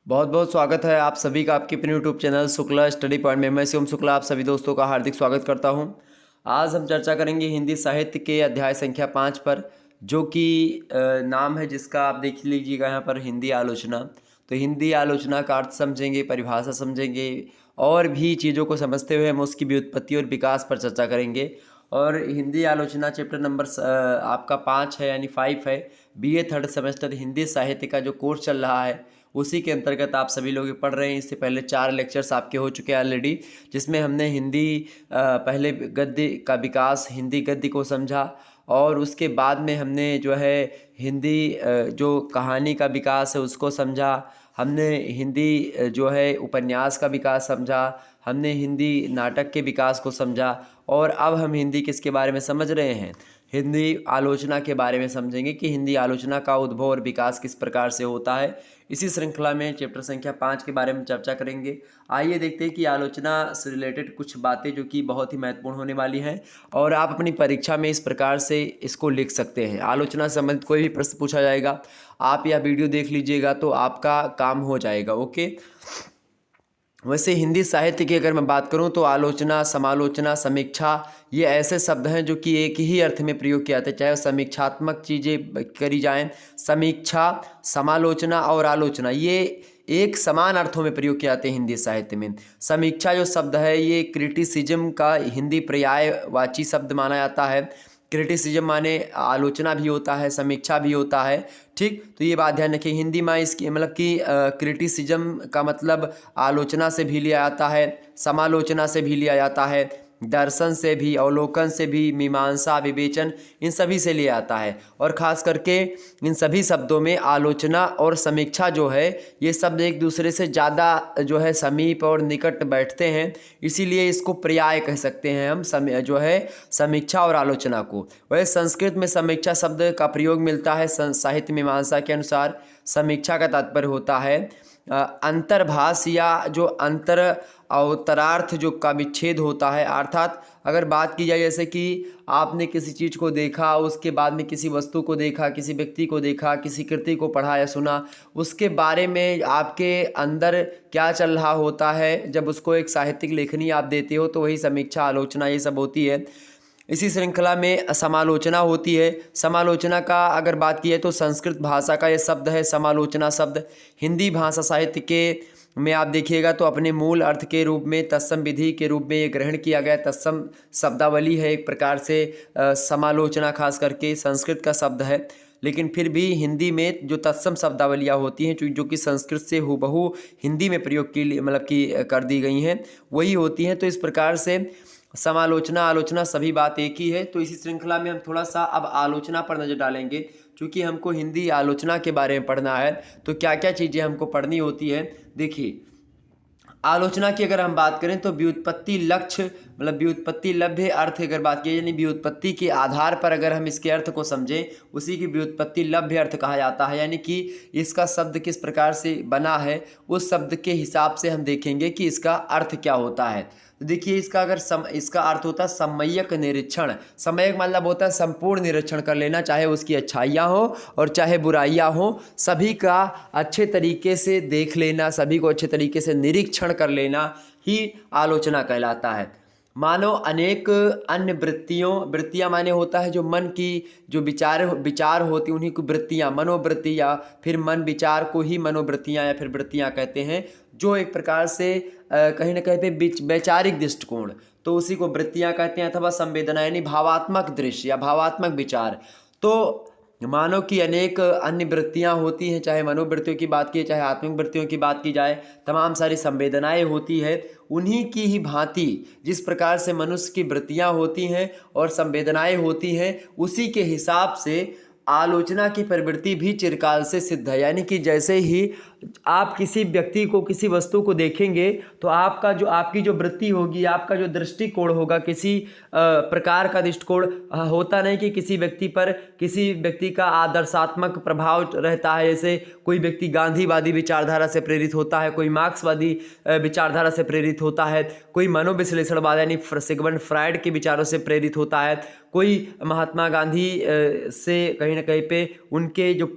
बहुत बहुत स्वागत है आप सभी का आपके अपने YouTube channel Shukla study point में। मैं शिवम शुक्ला आप सभी दोस्तों का हार्दिक स्वागत करता हूं। आज हम चर्चा करेंगे हिंदी साहित्य के अध्याय संख्या 5 पर, जो कि नाम है जिसका आप देख लीजिएगा यहाँ पर, हिंदी आलोचना। तो हिंदी आलोचना का अर्थ समझेंगे, परिभाषा समझेंगे और भी चीज़ों को समझते हुए हम उसकी व्युत्पत्ति और विकास पर चर्चा करेंगे। और हिंदी आलोचना चैप्टर नंबर आपका 5 है, यानी 5 है। बीए थर्ड सेमेस्टर हिंदी साहित्य का जो कोर्स चल रहा है उसी के अंतर्गत आप सभी लोग पढ़ रहे हैं। इससे पहले 4 लेक्चर्स आपके हो चुके हैं ऑलरेडी, जिसमें हमने हिंदी पहले गद्य का विकास, हिंदी गद्य को समझा, और उसके बाद में हमने जो है हिंदी जो कहानी का विकास है उसको समझा। हमने हिंदी जो है उपन्यास का विकास समझा। हमने हिंदी नाटक के विकास को समझा। और अब हम हिंदी किसके बारे में समझ रहे हैं? हिंदी आलोचना के बारे में समझेंगे कि हिंदी आलोचना का उद्भव और विकास किस प्रकार से होता है। इसी श्रृंखला में चैप्टर संख्या 5 के बारे में चर्चा करेंगे। आइए देखते हैं कि आलोचना से रिलेटेड कुछ बातें जो कि बहुत ही महत्वपूर्ण होने वाली हैं, और आप अपनी परीक्षा में इस प्रकार से इसको लिख सकते हैं। आलोचना से संबंधित कोई भी प्रश्न पूछा जाएगा, आप यह वीडियो देख लीजिएगा तो आपका काम हो जाएगा। ओके। वैसे हिंदी साहित्य की अगर मैं बात करूं तो आलोचना, समालोचना, समीक्षा, ये ऐसे शब्द हैं जो कि एक ही अर्थ में प्रयोग किए जाते हैं, चाहे समीक्षात्मक चीज़ें करी जाएं। समीक्षा, समालोचना और आलोचना ये एक समान अर्थों में प्रयोग किए जाते हैं हिंदी साहित्य में। समीक्षा जो शब्द है ये क्रिटिसिज्म का हिंदी पर्यायवाची शब्द माना जाता है। क्रिटिसिज्म माने आलोचना भी होता है, समीक्षा भी होता है। ठीक, तो ये बात ध्यान रखिए। हिंदी में इसकी मतलब कि क्रिटिसिज्म का मतलब आलोचना से भी लिया जाता है, समालोचना से भी लिया जाता है, दर्शन से भी, अवलोकन से भी, मीमांसा, विवेचन, इन सभी से लिया जाता है। और ख़ास करके इन सभी शब्दों में आलोचना और समीक्षा जो है ये शब्द एक दूसरे से ज़्यादा जो है समीप और निकट बैठते हैं, इसीलिए इसको पर्याय कह सकते हैं हम जो है समीक्षा और आलोचना को। वह संस्कृत में समीक्षा शब्द का प्रयोग मिलता है साहित्य मीमांसा के अनुसार। समीक्षा का तात्पर्य होता है अंतर्भाष या जो अंतर अवतरार्थ जो का विच्छेद होता है। अर्थात अगर बात की जाए जैसे कि आपने किसी चीज़ को देखा, उसके बाद में किसी वस्तु को देखा, किसी व्यक्ति को देखा, किसी कृति को पढ़ा या सुना, उसके बारे में आपके अंदर क्या चल रहा होता है, जब उसको एक साहित्यिक लेखनी आप देते हो तो वही समीक्षा, आलोचना ये सब होती है। इसी श्रृंखला में समालोचना होती है। समालोचना का अगर बात की है तो संस्कृत भाषा का ये शब्द है समालोचना शब्द। हिंदी भाषा साहित्य के में आप देखिएगा तो अपने मूल अर्थ के रूप में तत्सम विधि के रूप में ये ग्रहण किया गया। तत्सम शब्दावली है एक प्रकार से। समालोचना खास करके संस्कृत का शब्द है, लेकिन फिर भी हिंदी में जो तत्सम शब्दावलियाँ होती हैं जो कि संस्कृत से हूबहू हिंदी में प्रयोग की मतलब कि कर दी गई हैं, वही होती हैं। तो इस प्रकार से समालोचना, आलोचना सभी बात एक ही है। तो इसी श्रृंखला में हम थोड़ा सा अब आलोचना पर नज़र डालेंगे, क्योंकि हमको हिंदी आलोचना के बारे में पढ़ना है तो क्या क्या चीज़ें हमको पढ़नी होती है। देखिए, आलोचना की अगर हम बात करें तो व्युत्पत्ति लक्ष्य मतलब व्युत्पत्ति लभ्य अर्थ की अगर बात की, यानी व्युत्पत्ति के आधार पर अगर हम इसके अर्थ को समझें, उसी की व्युत्पत्ति लभ्य अर्थ कहा जाता है। यानी कि इसका शब्द किस प्रकार से बना है उस शब्द के हिसाब से हम देखेंगे कि इसका अर्थ क्या होता है। तो देखिए, इसका अगर इसका अर्थ होता है सम्यक निरीक्षण। सम्यक मतलब होता है संपूर्ण निरीक्षण कर लेना, चाहे उसकी अच्छाइयाँ हो और चाहे बुराइयाँ हो, सभी का अच्छे तरीके से देख लेना, सभी को अच्छे तरीके से निरीक्षण कर लेना ही आलोचना कहलाता है। मानो अनेक अन्य वृत्तियाँ माने होता है जो मन की जो विचार होती उन्हीं को वृत्तियाँ, मनोवृत्ति, या फिर मन विचार को ही मनोवृत्तियाँ या फिर वृत्तियाँ कहते हैं, जो एक प्रकार से कहीं ना कहीं पे वैचारिक दृष्टिकोण, तो उसी को वृत्तियाँ कहते हैं, अथवा संवेदना यानी भावात्मक दृश्य या भावात्मक विचार। तो मानव की अनेक अन्य वृत्तियाँ होती हैं, चाहे मनोवृत्तियों की बात की चाहे आत्मिक वृत्तियों की बात की जाए, तमाम सारी संवेदनाएं होती है। उन्हीं की ही भांति जिस प्रकार से मनुष्य की वृत्तियाँ होती हैं और संवेदनाएं होती हैं, उसी के हिसाब से आलोचना की प्रवृत्ति भी चिरकाल से सिद्ध है। यानी कि जैसे ही आप किसी व्यक्ति को, किसी वस्तु को देखेंगे तो आपकी जो वृत्ति होगी, आपका जो दृष्टिकोण होगा, किसी प्रकार का दृष्टिकोण होता नहीं कि किसी व्यक्ति पर किसी व्यक्ति का आदर्शात्मक प्रभाव रहता है। जैसे कोई व्यक्ति गांधीवादी विचारधारा से प्रेरित होता है, कोई मार्क्सवादी विचारधारा से प्रेरित होता है, कोई मनोविश्लेषणवाद यानी सिगमंड फ्रायड के विचारों से प्रेरित होता है, कोई महात्मा गांधी से कहीं ना कहीं पे उनके जो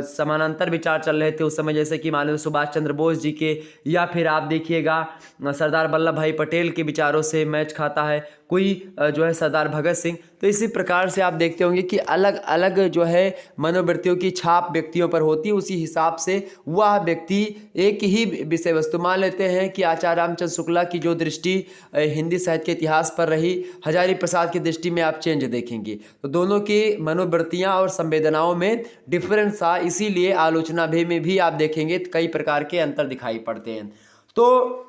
समानांतर विचार चल रहे थे उस समय, जैसे कि कि मान लो सुभाष चंद्र बोस जी के, या फिर आप देखिएगा सरदार वल्लभ भाई पटेल के विचारों से मैच खाता है, कोई जो है सरदार भगत सिंह। तो इसी प्रकार से आप देखते होंगे कि अलग अलग जो है मनोवृत्तियों की छाप व्यक्तियों पर होती है, उसी हिसाब से वह व्यक्ति एक ही विषय वस्तु, मान लेते हैं कि आचार्य रामचंद्र शुक्ला की जो दृष्टि हिंदी साहित्य के इतिहास पर रही, हजारी प्रसाद की दृष्टि में आप चेंज देखेंगे, तो दोनों की मनोवृत्तियां और संवेदनाओं में डिफरेंस था। इसीलिए आलोचना में भी आप देखेंगे कई प्रकार के अंतर दिखाई पड़ते हैं। तो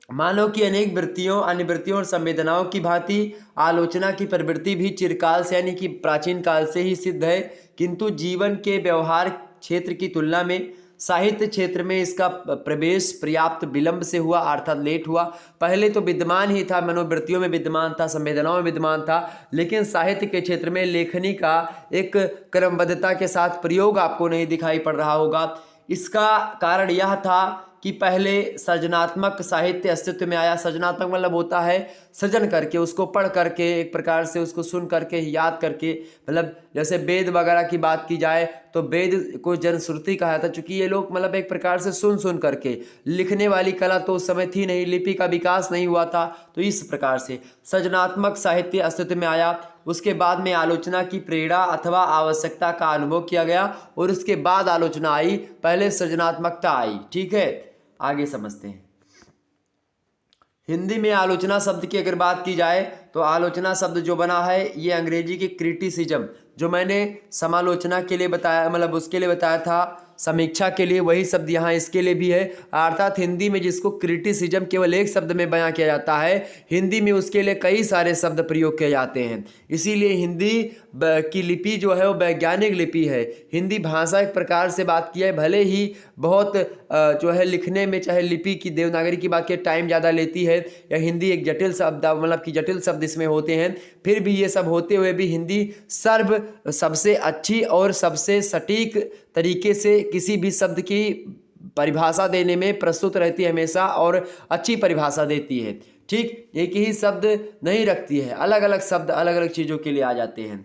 मानव की अनेक वृत्तियों, अन्य वृत्तियों और संवेदनाओं की भांति आलोचना की प्रवृत्ति भी चिरकाल से यानी कि प्राचीन काल से ही सिद्ध है, किंतु जीवन के व्यवहार क्षेत्र की तुलना में साहित्य क्षेत्र में इसका प्रवेश पर्याप्त विलंब से हुआ, अर्थात लेट हुआ। पहले तो विद्यमान ही था, मनोवृत्तियों में विद्यमान था, संवेदनाओं में विद्यमान था, लेकिन साहित्य के क्षेत्र में लेखनी का एक क्रमबद्धता के साथ प्रयोग आपको नहीं दिखाई पड़ रहा होगा। इसका कारण यह था कि पहले सृजनात्मक साहित्य अस्तित्व में आया। सृजनात्मक मतलब होता है सृजन करके, उसको पढ़ करके, एक प्रकार से उसको सुन करके, याद करके, मतलब जैसे वेद वगैरह की बात की जाए तो वेद को जनश्रुति कहा था, चूंकि ये लोग मतलब एक प्रकार से सुन सुन करके, लिखने वाली कला तो उस समय थी नहीं, लिपि का विकास नहीं हुआ था, तो इस प्रकार से सृजनात्मक साहित्य अस्तित्व में आया। उसके बाद में आलोचना की प्रेरणा अथवा आवश्यकता का अनुभव किया गया और उसके बाद आलोचना आई, पहले सृजनात्मकता आई। ठीक है, आगे समझते हैं। हिंदी में आलोचना शब्द की अगर बात की जाए तो आलोचना शब्द जो बना है ये अंग्रेजी की क्रिटिसिज्म, जो मैंने समालोचना के लिए बताया, मतलब उसके लिए बताया था, समीक्षा के लिए, वही शब्द यहाँ इसके लिए भी है। अर्थात हिंदी में जिसको क्रिटिसिज्म केवल एक शब्द में बयां किया जाता है, हिंदी में उसके लिए कई सारे शब्द प्रयोग किए जाते हैं। इसीलिए हिंदी की लिपि जो है वो वैज्ञानिक लिपि है। हिंदी भाषा एक प्रकार से बात की है, भले ही बहुत जो है लिखने में, चाहे लिपि की देवनागरी की बात की, टाइम ज़्यादा लेती है, या हिंदी एक जटिल शब्द, मतलब कि जटिल शब्द इसमें होते हैं, फिर भी ये सब होते हुए भी हिंदी सबसे अच्छी और सबसे सटीक तरीके से किसी भी शब्द की परिभाषा देने में प्रस्तुत रहती है हमेशा, और अच्छी परिभाषा देती है। ठीक, एक ही शब्द नहीं रखती है, अलग अलग शब्द अलग अलग चीज़ों के लिए आ जाते हैं।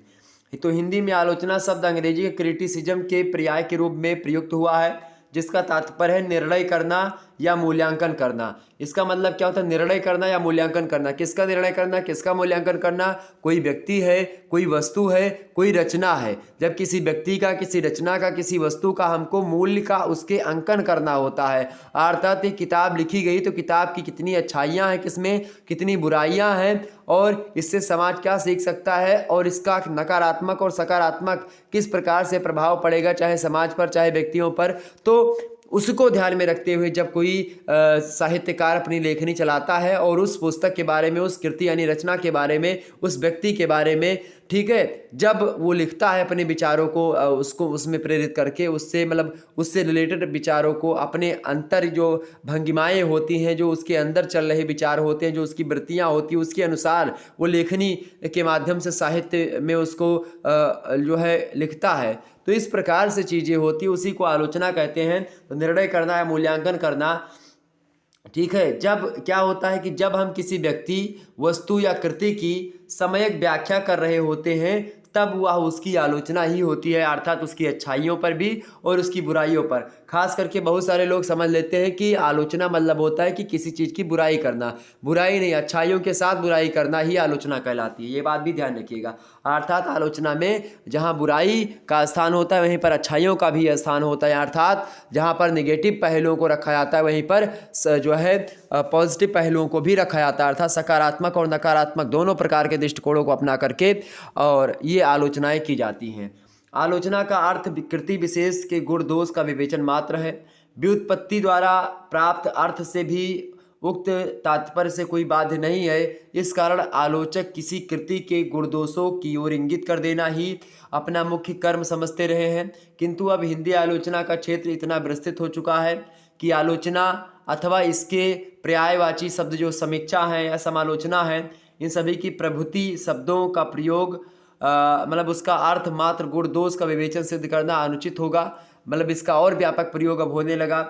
तो हिंदी में आलोचना शब्द अंग्रेजी के क्रिटिसिज्म के पर्याय के रूप में प्रयुक्त हुआ है, जिसका तात्पर्य है निर्णय करना या मूल्यांकन करना। इसका मतलब क्या होता है? निर्णय करना या मूल्यांकन करना। किसका निर्णय करना, किसका मूल्यांकन करना? कोई व्यक्ति है, कोई वस्तु है, कोई रचना है। जब किसी व्यक्ति का, किसी रचना का, किसी वस्तु का हमको मूल्य का, उसके अंकन करना होता है। अर्थात एक किताब लिखी गई तो किताब की कितनी अच्छाइयाँ हैं, किसमें कितनी बुराइयाँ हैं, और इससे समाज क्या सीख सकता है, और इसका नकारात्मक और सकारात्मक किस प्रकार से प्रभाव पड़ेगा, चाहे समाज पर चाहे व्यक्तियों पर। तो उसको ध्यान में रखते हुए जब कोई साहित्यकार अपनी लेखनी चलाता है और उस पुस्तक के बारे में, उस कृति यानी रचना के बारे में, उस व्यक्ति के बारे में, ठीक है, जब वो लिखता है अपने विचारों को उसको उसमें प्रेरित करके, उससे मतलब उससे रिलेटेड विचारों को, अपने अंतर जो भंगिमाएँ होती हैं, जो उसके अंदर चल रहे विचार होते हैं, जो उसकी वृत्तियाँ होती हैं, उसके अनुसार वो लेखनी के माध्यम से साहित्य में उसको जो है लिखता है। तो इस प्रकार से चीज़ें होती, उसी को आलोचना कहते हैं। तो निर्णय करना है, मूल्यांकन करना, ठीक है। जब क्या होता है कि जब हम किसी व्यक्ति, वस्तु या कृति की सम्यक व्याख्या कर रहे होते हैं, तब वह उसकी आलोचना ही होती है, अर्थात उसकी अच्छाइयों पर भी और उसकी बुराइयों पर। खास करके बहुत सारे लोग समझ लेते हैं कि आलोचना मतलब होता है कि किसी चीज़ की बुराई करना। बुराई नहीं, अच्छाइयों के साथ बुराई करना ही आलोचना कहलाती है। ये बात भी ध्यान रखिएगा। अर्थात आलोचना में जहाँ बुराई का स्थान होता है, वहीं पर अच्छाइयों का भी स्थान होता है। अर्थात जहाँ पर नेगेटिव पहलुओं को रखा जाता है, वहीं पर जो है पॉजिटिव पहलुओं को भी रखा जाता है। अर्थात सकारात्मक और नकारात्मक दोनों प्रकार के दृष्टिकोणों को अपना करके और ये आलोचनाएं की जाती हैं। आलोचना का अर्थ कृति विशेष के गुण दोष का विवेचन मात्र है। व्युत्पत्ति द्वारा प्राप्त अर्थ से भी उक्त तात्पर्य से कोई बाध्य नहीं है। इस कारण आलोचक किसी कृति के गुण दोषों की ओर इंगित कर देना ही अपना मुख्य कर्म समझते रहे हैं। किंतु अब हिंदी आलोचना का क्षेत्र इतना विस्तृत हो चुका है कि आलोचना अथवा इसके पर्यायवाची शब्द जो समीक्षा है या समालोचना है, इन सभी की प्रभुति शब्दों का प्रयोग मतलब उसका अर्थ मात्र गुण दोष का विवेचन सिद्ध करना अनुचित होगा। मतलब इसका और व्यापक प्रयोग अब होने लगा।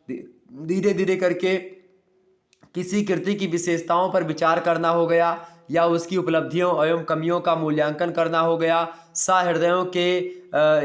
धीरे धीरे करके किसी कृति की विशेषताओं पर विचार करना हो गया, या उसकी उपलब्धियों एवं कमियों का मूल्यांकन करना हो गया, सहृदयों के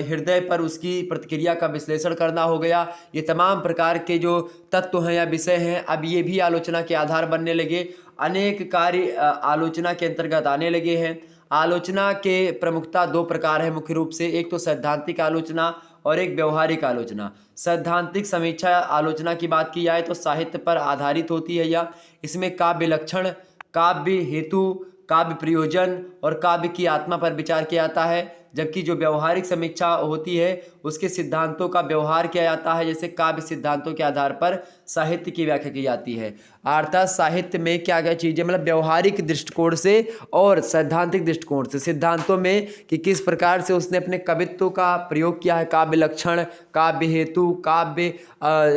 हृदय पर उसकी प्रतिक्रिया का विश्लेषण करना हो गया। ये तमाम प्रकार के जो तत्व हैं या विषय हैं अब ये भी आलोचना के आधार बनने लगे। अनेक कार्य आलोचना के अंतर्गत आने लगे हैं। आलोचना के प्रमुखता दो प्रकार है मुख्य रूप से, एक तो सैद्धांतिक आलोचना और एक व्यवहारिक आलोचना। सैद्धांतिक समीक्षा आलोचना की बात की जाए तो साहित्य पर आधारित होती है या इसमें काव्य लक्षण, काव्य हेतु, काव्य प्रयोजन और काव्य की आत्मा पर विचार किया जाता है। जबकि जो व्यवहारिक समीक्षा होती है उसके सिद्धांतों का व्यवहार किया जाता है, जैसे काव्य सिद्धांतों के आधार पर साहित्य की व्याख्या की जाती है। अर्थात साहित्य में क्या क्या चीज़ें मतलब व्यवहारिक दृष्टिकोण से और सैद्धांतिक दृष्टिकोण से, सिद्धांतों में कि किस प्रकार से उसने अपने कवित्व का प्रयोग किया है, काव्य लक्षण, काव्य हेतु, काव्य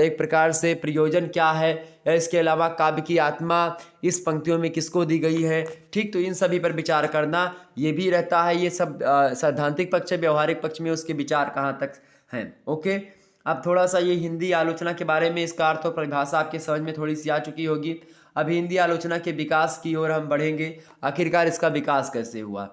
एक प्रकार से प्रयोजन क्या है, इसके अलावा काव्य की आत्मा इस पंक्तियों में किसको दी गई है। ठीक, तो इन सभी पर विचार करना ये भी रहता है। ये सब सैद्धांतिक पक्ष है, व्यवहारिक पक्ष में उसके विचार कहाँ तक हैं। ओके, अब थोड़ा सा ये हिंदी आलोचना के बारे में, इसका अर्थ और परिभाषा आपके समझ में थोड़ी सी आ चुकी होगी। अब हिंदी आलोचना के विकास की ओर हम बढ़ेंगे। आखिरकार इसका विकास कैसे हुआ,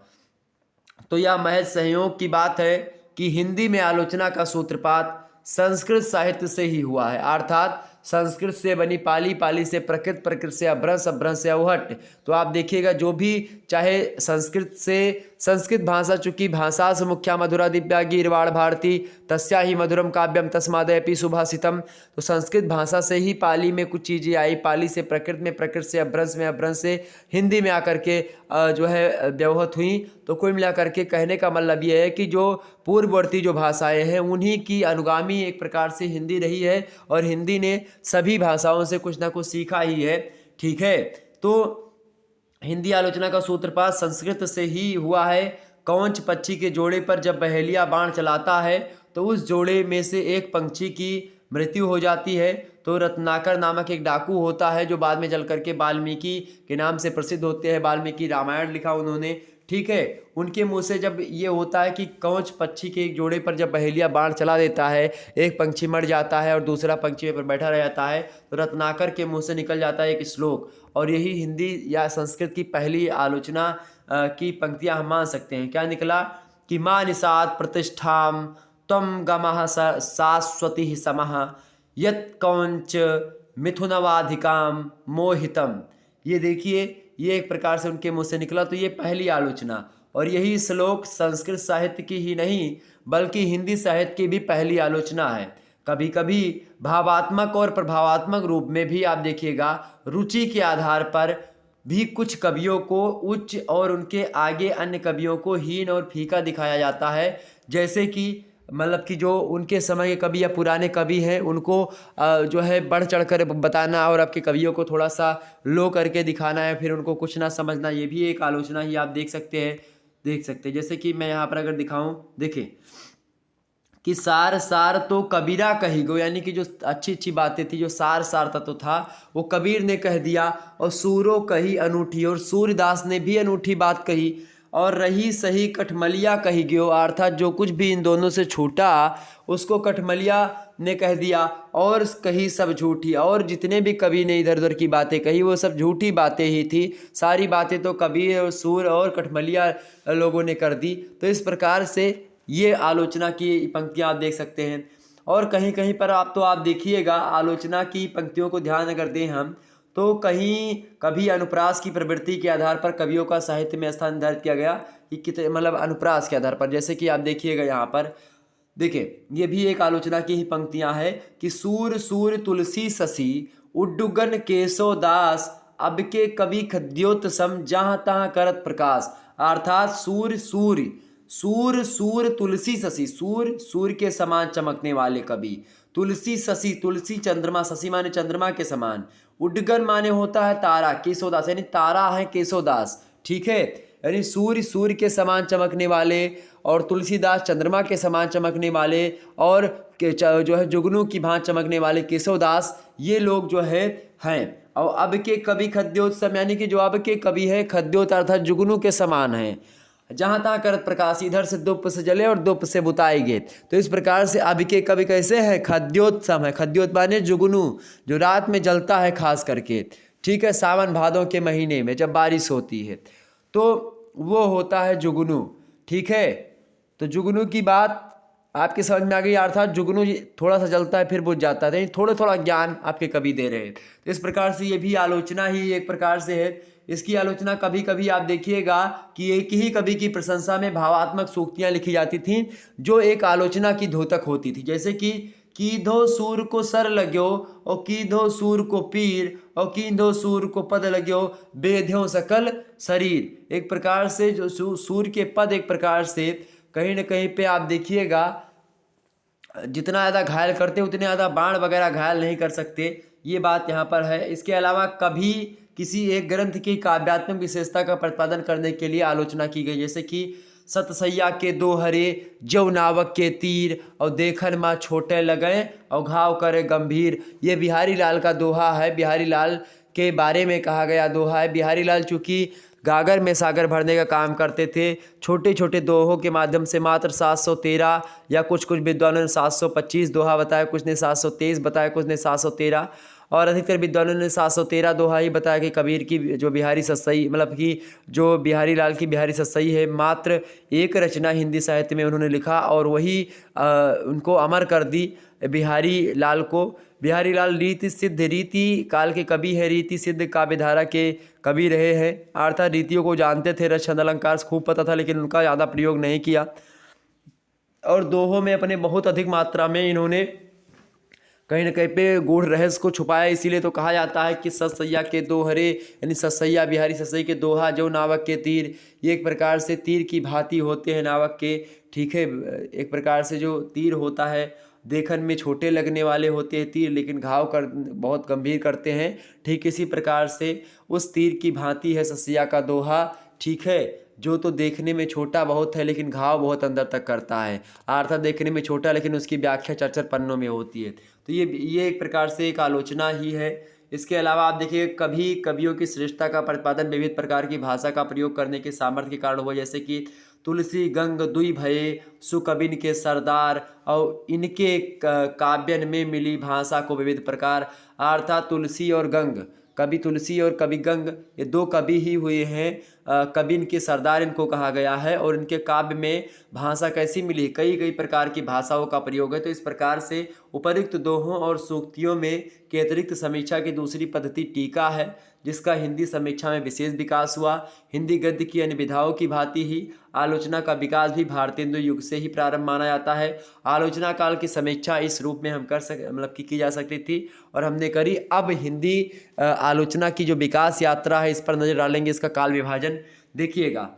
तो यह महज संयोग की बात है कि हिंदी में आलोचना का सूत्रपात संस्कृत साहित्य से ही हुआ है। अर्थात संस्कृत से बनी पाली, पाली से प्रकृत, प्रकृत से अभ्रंश, अभ्रंश से अवहट। तो आप देखिएगा जो भी चाहे संस्कृत से, संस्कृत भाषा चूंकि भाषा से मुख्या मधुरा दिव्या गीर्वाण भारती तस्या ही मधुरम काव्यम तस्मादयपि सुभाषितम। तो संस्कृत भाषा से ही पाली में कुछ चीज़ें आई, पाली से प्रकृत में, प्रकृत से अभ्रंश में, अभ्रंश से हिंदी में आकर के जो है व्यवहत हुई। तो कुल मिलाकर के कहने का मतलब ये है कि जो पूर्ववर्ती जो भाषाएं हैं उन्हीं की अनुगामी एक प्रकार से हिंदी रही है और हिंदी ने सभी भाषाओं से कुछ ना कुछ सीखा ही है। ठीक है, तो हिंदी आलोचना का सूत्रपात संस्कृत से ही हुआ है। कौंच पक्षी के जोड़े पर जब बहेलिया बाण चलाता है तो उस जोड़े में से एक पंछी की मृत्यु हो जाती है। तो रत्नाकर नामक एक डाकू होता है जो बाद में चल करके वाल्मीकि के नाम से प्रसिद्ध होते हैं। वाल्मीकि रामायण लिखा उन्होंने। ठीक है, उनके मुंह से जब ये होता है कि कौंच पक्षी के एक जोड़े पर जब बहेलिया बाण चला देता है, एक पंछी मर जाता है और दूसरा पंछी पर बैठा रह जाता है, तो रत्नाकर के मुंह से निकल जाता है एक श्लोक। और यही हिंदी या संस्कृत की पहली आलोचना की पंक्तियां हम मान सकते हैं। क्या निकला कि मां निषाद प्रतिष्ठाम त्वं गमः शाश्वती समः यत् कौंच मिथुनवाधिकाम मोहितम। ये देखिए, ये एक प्रकार से उनके मुंह से निकला। तो ये पहली आलोचना, और यही श्लोक संस्कृत साहित्य की ही नहीं बल्कि हिंदी साहित्य की भी पहली आलोचना है। कभी कभी भावात्मक और प्रभावात्मक रूप में भी आप देखिएगा रुचि के आधार पर भी कुछ कवियों को उच्च और उनके आगे अन्य कवियों को हीन और फीका दिखाया जाता है। जैसे कि मतलब कि जो उनके समय के कवि या पुराने कवि हैं उनको जो है बढ़ चढ़ कर बताना और आपके कवियों को थोड़ा सा लो करके दिखाना है, फिर उनको कुछ ना समझना, ये भी एक आलोचना ही आप देख सकते हैं। जैसे कि मैं यहाँ पर अगर दिखाऊं, देखें कि सार सार तो कबीरा कही गो, यानी कि जो अच्छी अच्छी बातें थी, जो सार सार तत्व था वो कबीर ने कह दिया। और सूरो कही अनूठी, और सूर्यदास ने भी अनूठी बात कही। और रही सही कठमलिया कही गयो, अर्थात जो कुछ भी इन दोनों से छूटा उसको कठमलिया ने कह दिया। और कही सब झूठी, और जितने भी कवि ने इधर उधर की बातें कही वो सब झूठी बातें ही थी। सारी बातें तो कबीर और सूर और कठमलिया लोगों ने कर दी। तो इस प्रकार से ये आलोचना की पंक्तियां आप देख सकते हैं। और कहीं कहीं पर आप देखिएगा आलोचना की पंक्तियों को ध्यान अगर दें हम, तो कहीं कभी अनुप्रास की प्रवृत्ति के आधार पर कवियों का साहित्य में स्थान निर्धारित किया गया कि कितने मतलब अनुप्रास के आधार पर। जैसे कि आप देखिएगा यहाँ पर, देखिए ये भी एक आलोचना की ही पंक्तियां हैं कि सूर सूर तुलसी शशि उड्डुगन केशव दास अब के कवि खद्योत सम जहाँ तहाँ करत प्रकाश। अर्थात सूर सूर्य, सूर सूर तुलसी शशि, सूर सूर्य के समान चमकने वाले कवि, तुलसी शशि, तुलसी चंद्रमा, शशि माने चंद्रमा के समान, उड्डगन माने होता है तारा, केशवदास यानी तारा है केशवदास। ठीक है, यानी सूर्य सूर्य के समान चमकने वाले और तुलसीदास चंद्रमा के समान चमकने वाले और जो है जुगनू की भांति चमकने वाले केशवदास, ये लोग जो है हैं। और अब के कवि खद्योत यानी कि जो अब के कवि है खद्योत अर्थात जुगनू के समान हैं, जहाँ तहाँ करत प्रकाश, इधर से दुप से जले और दुप से बुताएंगे। तो इस प्रकार से अब के कवि कैसे हैं, खद्योत्सम है। खद्योत माने जुगनू, जो रात में जलता है खास करके। ठीक है, सावन भादों के महीने में जब बारिश होती है। तो वो होता है जुगनू। ठीक है, तो जुगनू की बात आपके समझ में आ गई। अर्थात जुगनू थोड़ा सा जलता है फिर बुझ जाता है, थोड़ा थोड़ा ज्ञान आपके कवि दे रहे हैं। तो इस प्रकार से ये भी आलोचना ही एक प्रकार से है। इसकी आलोचना कभी कभी आप देखिएगा कि एक ही कवि की प्रशंसा में भावात्मक सूक्तियाँ लिखी जाती थीं जो एक आलोचना की द्योतक होती थी। जैसे कि कीधो सूर को सर लग्यो और कीधो सूर को पीर और कीधो सूर को पद लग्यो बेध्यो सकल शरीर। एक प्रकार से जो सूर के पद एक प्रकार से कहीं ना कहीं पे आप देखिएगा जितना ज़्यादा घायल करते उतने ज़्यादा बाण वगैरह घायल नहीं कर सकते, ये बात यहाँ पर है। इसके अलावा कभी किसी एक ग्रंथ की काव्यात्मक विशेषता का प्रतिपादन करने के लिए आलोचना की गई, जैसे कि सतसैया के दो हरे जव नावक के तीर और देखन माँ छोटे लगे और घाव करे गंभीर। ये बिहारी लाल का दोहा है, बिहारी लाल के बारे में कहा गया दोहा है। बिहारी लाल चूँकि गागर में सागर भरने का काम करते थे, छोटे छोटे दोहों के माध्यम से मात्र 713 या कुछ विद्वानों ने 725 दोहा बताया, कुछ ने 723 बताया, कुछ ने 713 और अधिकतर विद्वानों ने 713 दोहा ही बताया कि कबीर की जो बिहारी सतसई मतलब कि जो बिहारी लाल की बिहारी सतसई है, मात्र एक रचना हिंदी साहित्य में उन्होंने लिखा और वही उनको अमर कर दी बिहारी लाल को। बिहारी लाल रीति सिद्ध रीति काल के कवि है, रीति सिद्ध काव्यधारा के कवि रहे हैं। अर्थात रीतियों को जानते थे, रस छंद अलंकार खूब पता था, लेकिन उनका ज़्यादा प्रयोग नहीं किया और दोहों में अपने बहुत अधिक मात्रा में इन्होंने कहीं न कहीं पे गूढ़ रहस्य को छुपाया। इसीलिए तो कहा जाता है कि सतसैया के दो हरे, यानी सतसैया बिहारी सतसई के दोहा जो नावक के तीर, ये एक प्रकार से तीर की भांति होते हैं नावक के। ठीक है, एक प्रकार से जो तीर होता है देखन में छोटे लगने वाले होते हैं तीर, लेकिन घाव कर बहुत गंभीर करते हैं। ठीक इसी प्रकार से उस तीर की भांति है सतसैया का दोहा। ठीक है, जो तो देखने में छोटा बहुत है लेकिन घाव बहुत अंदर तक करता है। अर्थात देखने में छोटा लेकिन उसकी व्याख्या 4-4 पन्नों में होती है। तो ये एक प्रकार से एक आलोचना ही है। इसके अलावा आप देखिए कभी कवियों की श्रेष्ठता का प्रतिपादन विविध प्रकार की भाषा का प्रयोग करने के सामर्थ्य के कारण हुआ, जैसे कि तुलसी गंग दुई भये सुकबिन के सरदार और इनके काव्यन में मिली भाषा को विविध प्रकार। अर्थात तुलसी और गंग, कवि तुलसी और कवि गंग, ये दो कवि ही हुए हैं। कवि इनके सरदार इनको कहा गया है और इनके काव्य में भाषा कैसी मिली, कई प्रकार की भाषाओं का प्रयोग है। तो इस प्रकार से उपयुक्त दोहों और सूक्तियों में के अतिरिक्त समीक्षा की दूसरी पद्धति टीका है, जिसका हिंदी समीक्षा में विशेष विकास हुआ। हिंदी गद्य की अन्य विधाओं की भांति ही आलोचना का विकास भी भारतेंदु युग से ही प्रारंभ माना जाता है। आलोचना काल की समीक्षा इस रूप में हम कर सक मतलब की जा सकती थी और हमने करी। अब हिंदी आलोचना की जो विकास यात्रा है इस पर नज़र डालेंगे, इसका काल विभाजन देखिएगा।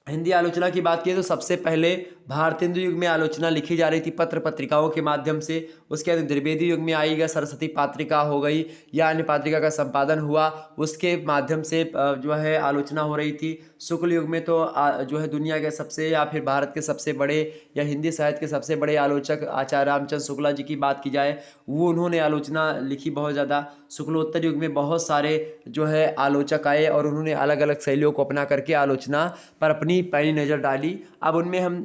हिंदी आलोचना की बात की तो सबसे पहले भारतेंदु युग में आलोचना लिखी जा रही थी पत्र पत्रिकाओं के माध्यम से। उसके बाद द्विवेदी युग में आएगा, सरस्वती पात्रिका हो गई या अन्य पात्रिका का संपादन हुआ, उसके माध्यम से जो है आलोचना हो रही थी। शुक्ल युग में तो जो है दुनिया के सबसे या फिर भारत के सबसे बड़े या हिंदी साहित्य के सबसे बड़े आलोचक आचार्य रामचंद्र शुक्ला जी की बात की जाए, वो उन्होंने आलोचना लिखी बहुत ज़्यादा। शुक्लोत्तर युग में बहुत सारे जो है आलोचक आए और उन्होंने अलग अलग शैलियों को अपना करके आलोचना पर अपनी पैनी नज़र डाली। अब उनमें हम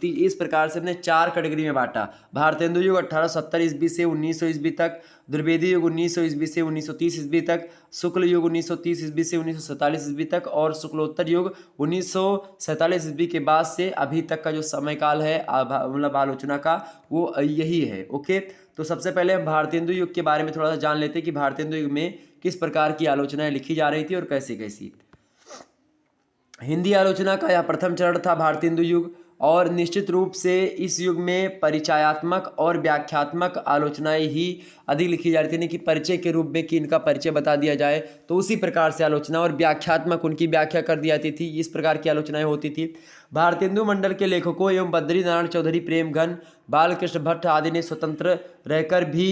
इस प्रकार से हमने 4 कैटेगरी में बांटा। भारतेंदु युग 1870 ईस्वी से 1900 ईस्वी तक, द्विवेदी युग 1900 ईस्वी से 1930 ईस्वी तक, शुक्ल युग 1930 ईस्वी से 1947 ईस्वी तक और शुक्लोत्तर युग 1947 ईस्वी के बाद से अभी तक का जो समय काल है मतलब आलोचना का, वो यही है। ओके, तो सबसे पहले हम भारतेंदु युग के बारे में थोड़ा सा जान लेते हैं कि भारतेंदु युग में किस प्रकार की आलोचनाएं लिखी जा रही थी और कैसी कैसी। हिंदी आलोचना का यह प्रथम चरण था भारतेंदु युग और निश्चित रूप से इस युग में परिचयात्मक और व्याख्यात्मक आलोचनाएं ही अधिक लिखी जा रही थी, नहीं कि परिचय के रूप में कि इनका परिचय बता दिया जाए, तो उसी प्रकार से आलोचना और व्याख्यात्मक उनकी व्याख्या कर दी जाती थी। इस प्रकार की आलोचनाएं होती थी। भारतेंदु मंडल के लेखकों एवं बद्री नारायण चौधरी, प्रेमघन, बालकृष्ण भट्ट आदि ने स्वतंत्र रहकर भी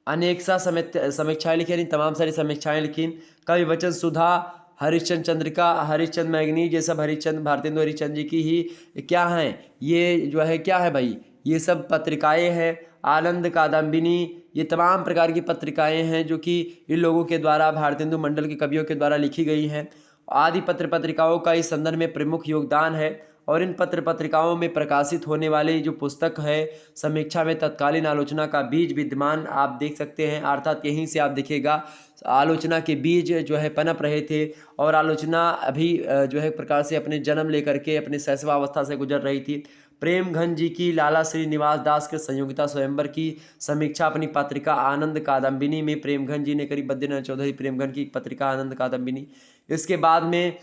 अनेक सा समीक्षाएँ लिखी, यानी तमाम सारी समीक्षाएँ लिखी। कवि वचन सुधा, हरिश्चंद्र चंद्रिका, हरिश्चंद्र मैगनी, ये सब हरिश्चंद्र भारतेंदु हरिश्चंद्र जी की ही क्या हैं, ये जो है क्या है भाई, ये सब पत्रिकाएं हैं। आनंद कादम्बिनी, ये तमाम प्रकार की पत्रिकाएं हैं जो कि इन लोगों के द्वारा भारतेंदु मंडल के कवियों के द्वारा लिखी गई हैं। आदि पत्रिकाओं का इस संदर्भ में प्रमुख योगदान है और इन पत्र पत्रिकाओं में प्रकाशित होने वाली जो पुस्तक है समीक्षा में तत्कालीन आलोचना का बीज विद्यमान आप देख सकते हैं, अर्थात यहीं से आप देखिएगा आलोचना के बीज जो है पनप रहे थे और आलोचना अभी जो है प्रकार से अपने जन्म लेकर के अपने शैशवावस्था से गुजर रही थी। प्रेमघन जी की लाला श्रीनिवास दास के संयोगिता स्वयंवर की समीक्षा अपनी पत्रिका आनंद कादम्बिनी में प्रेमघन जी ने करी। बद्रीनाथ चौधरी प्रेमघन की पत्रिका आनंद कादम्बिनी। इसके बाद में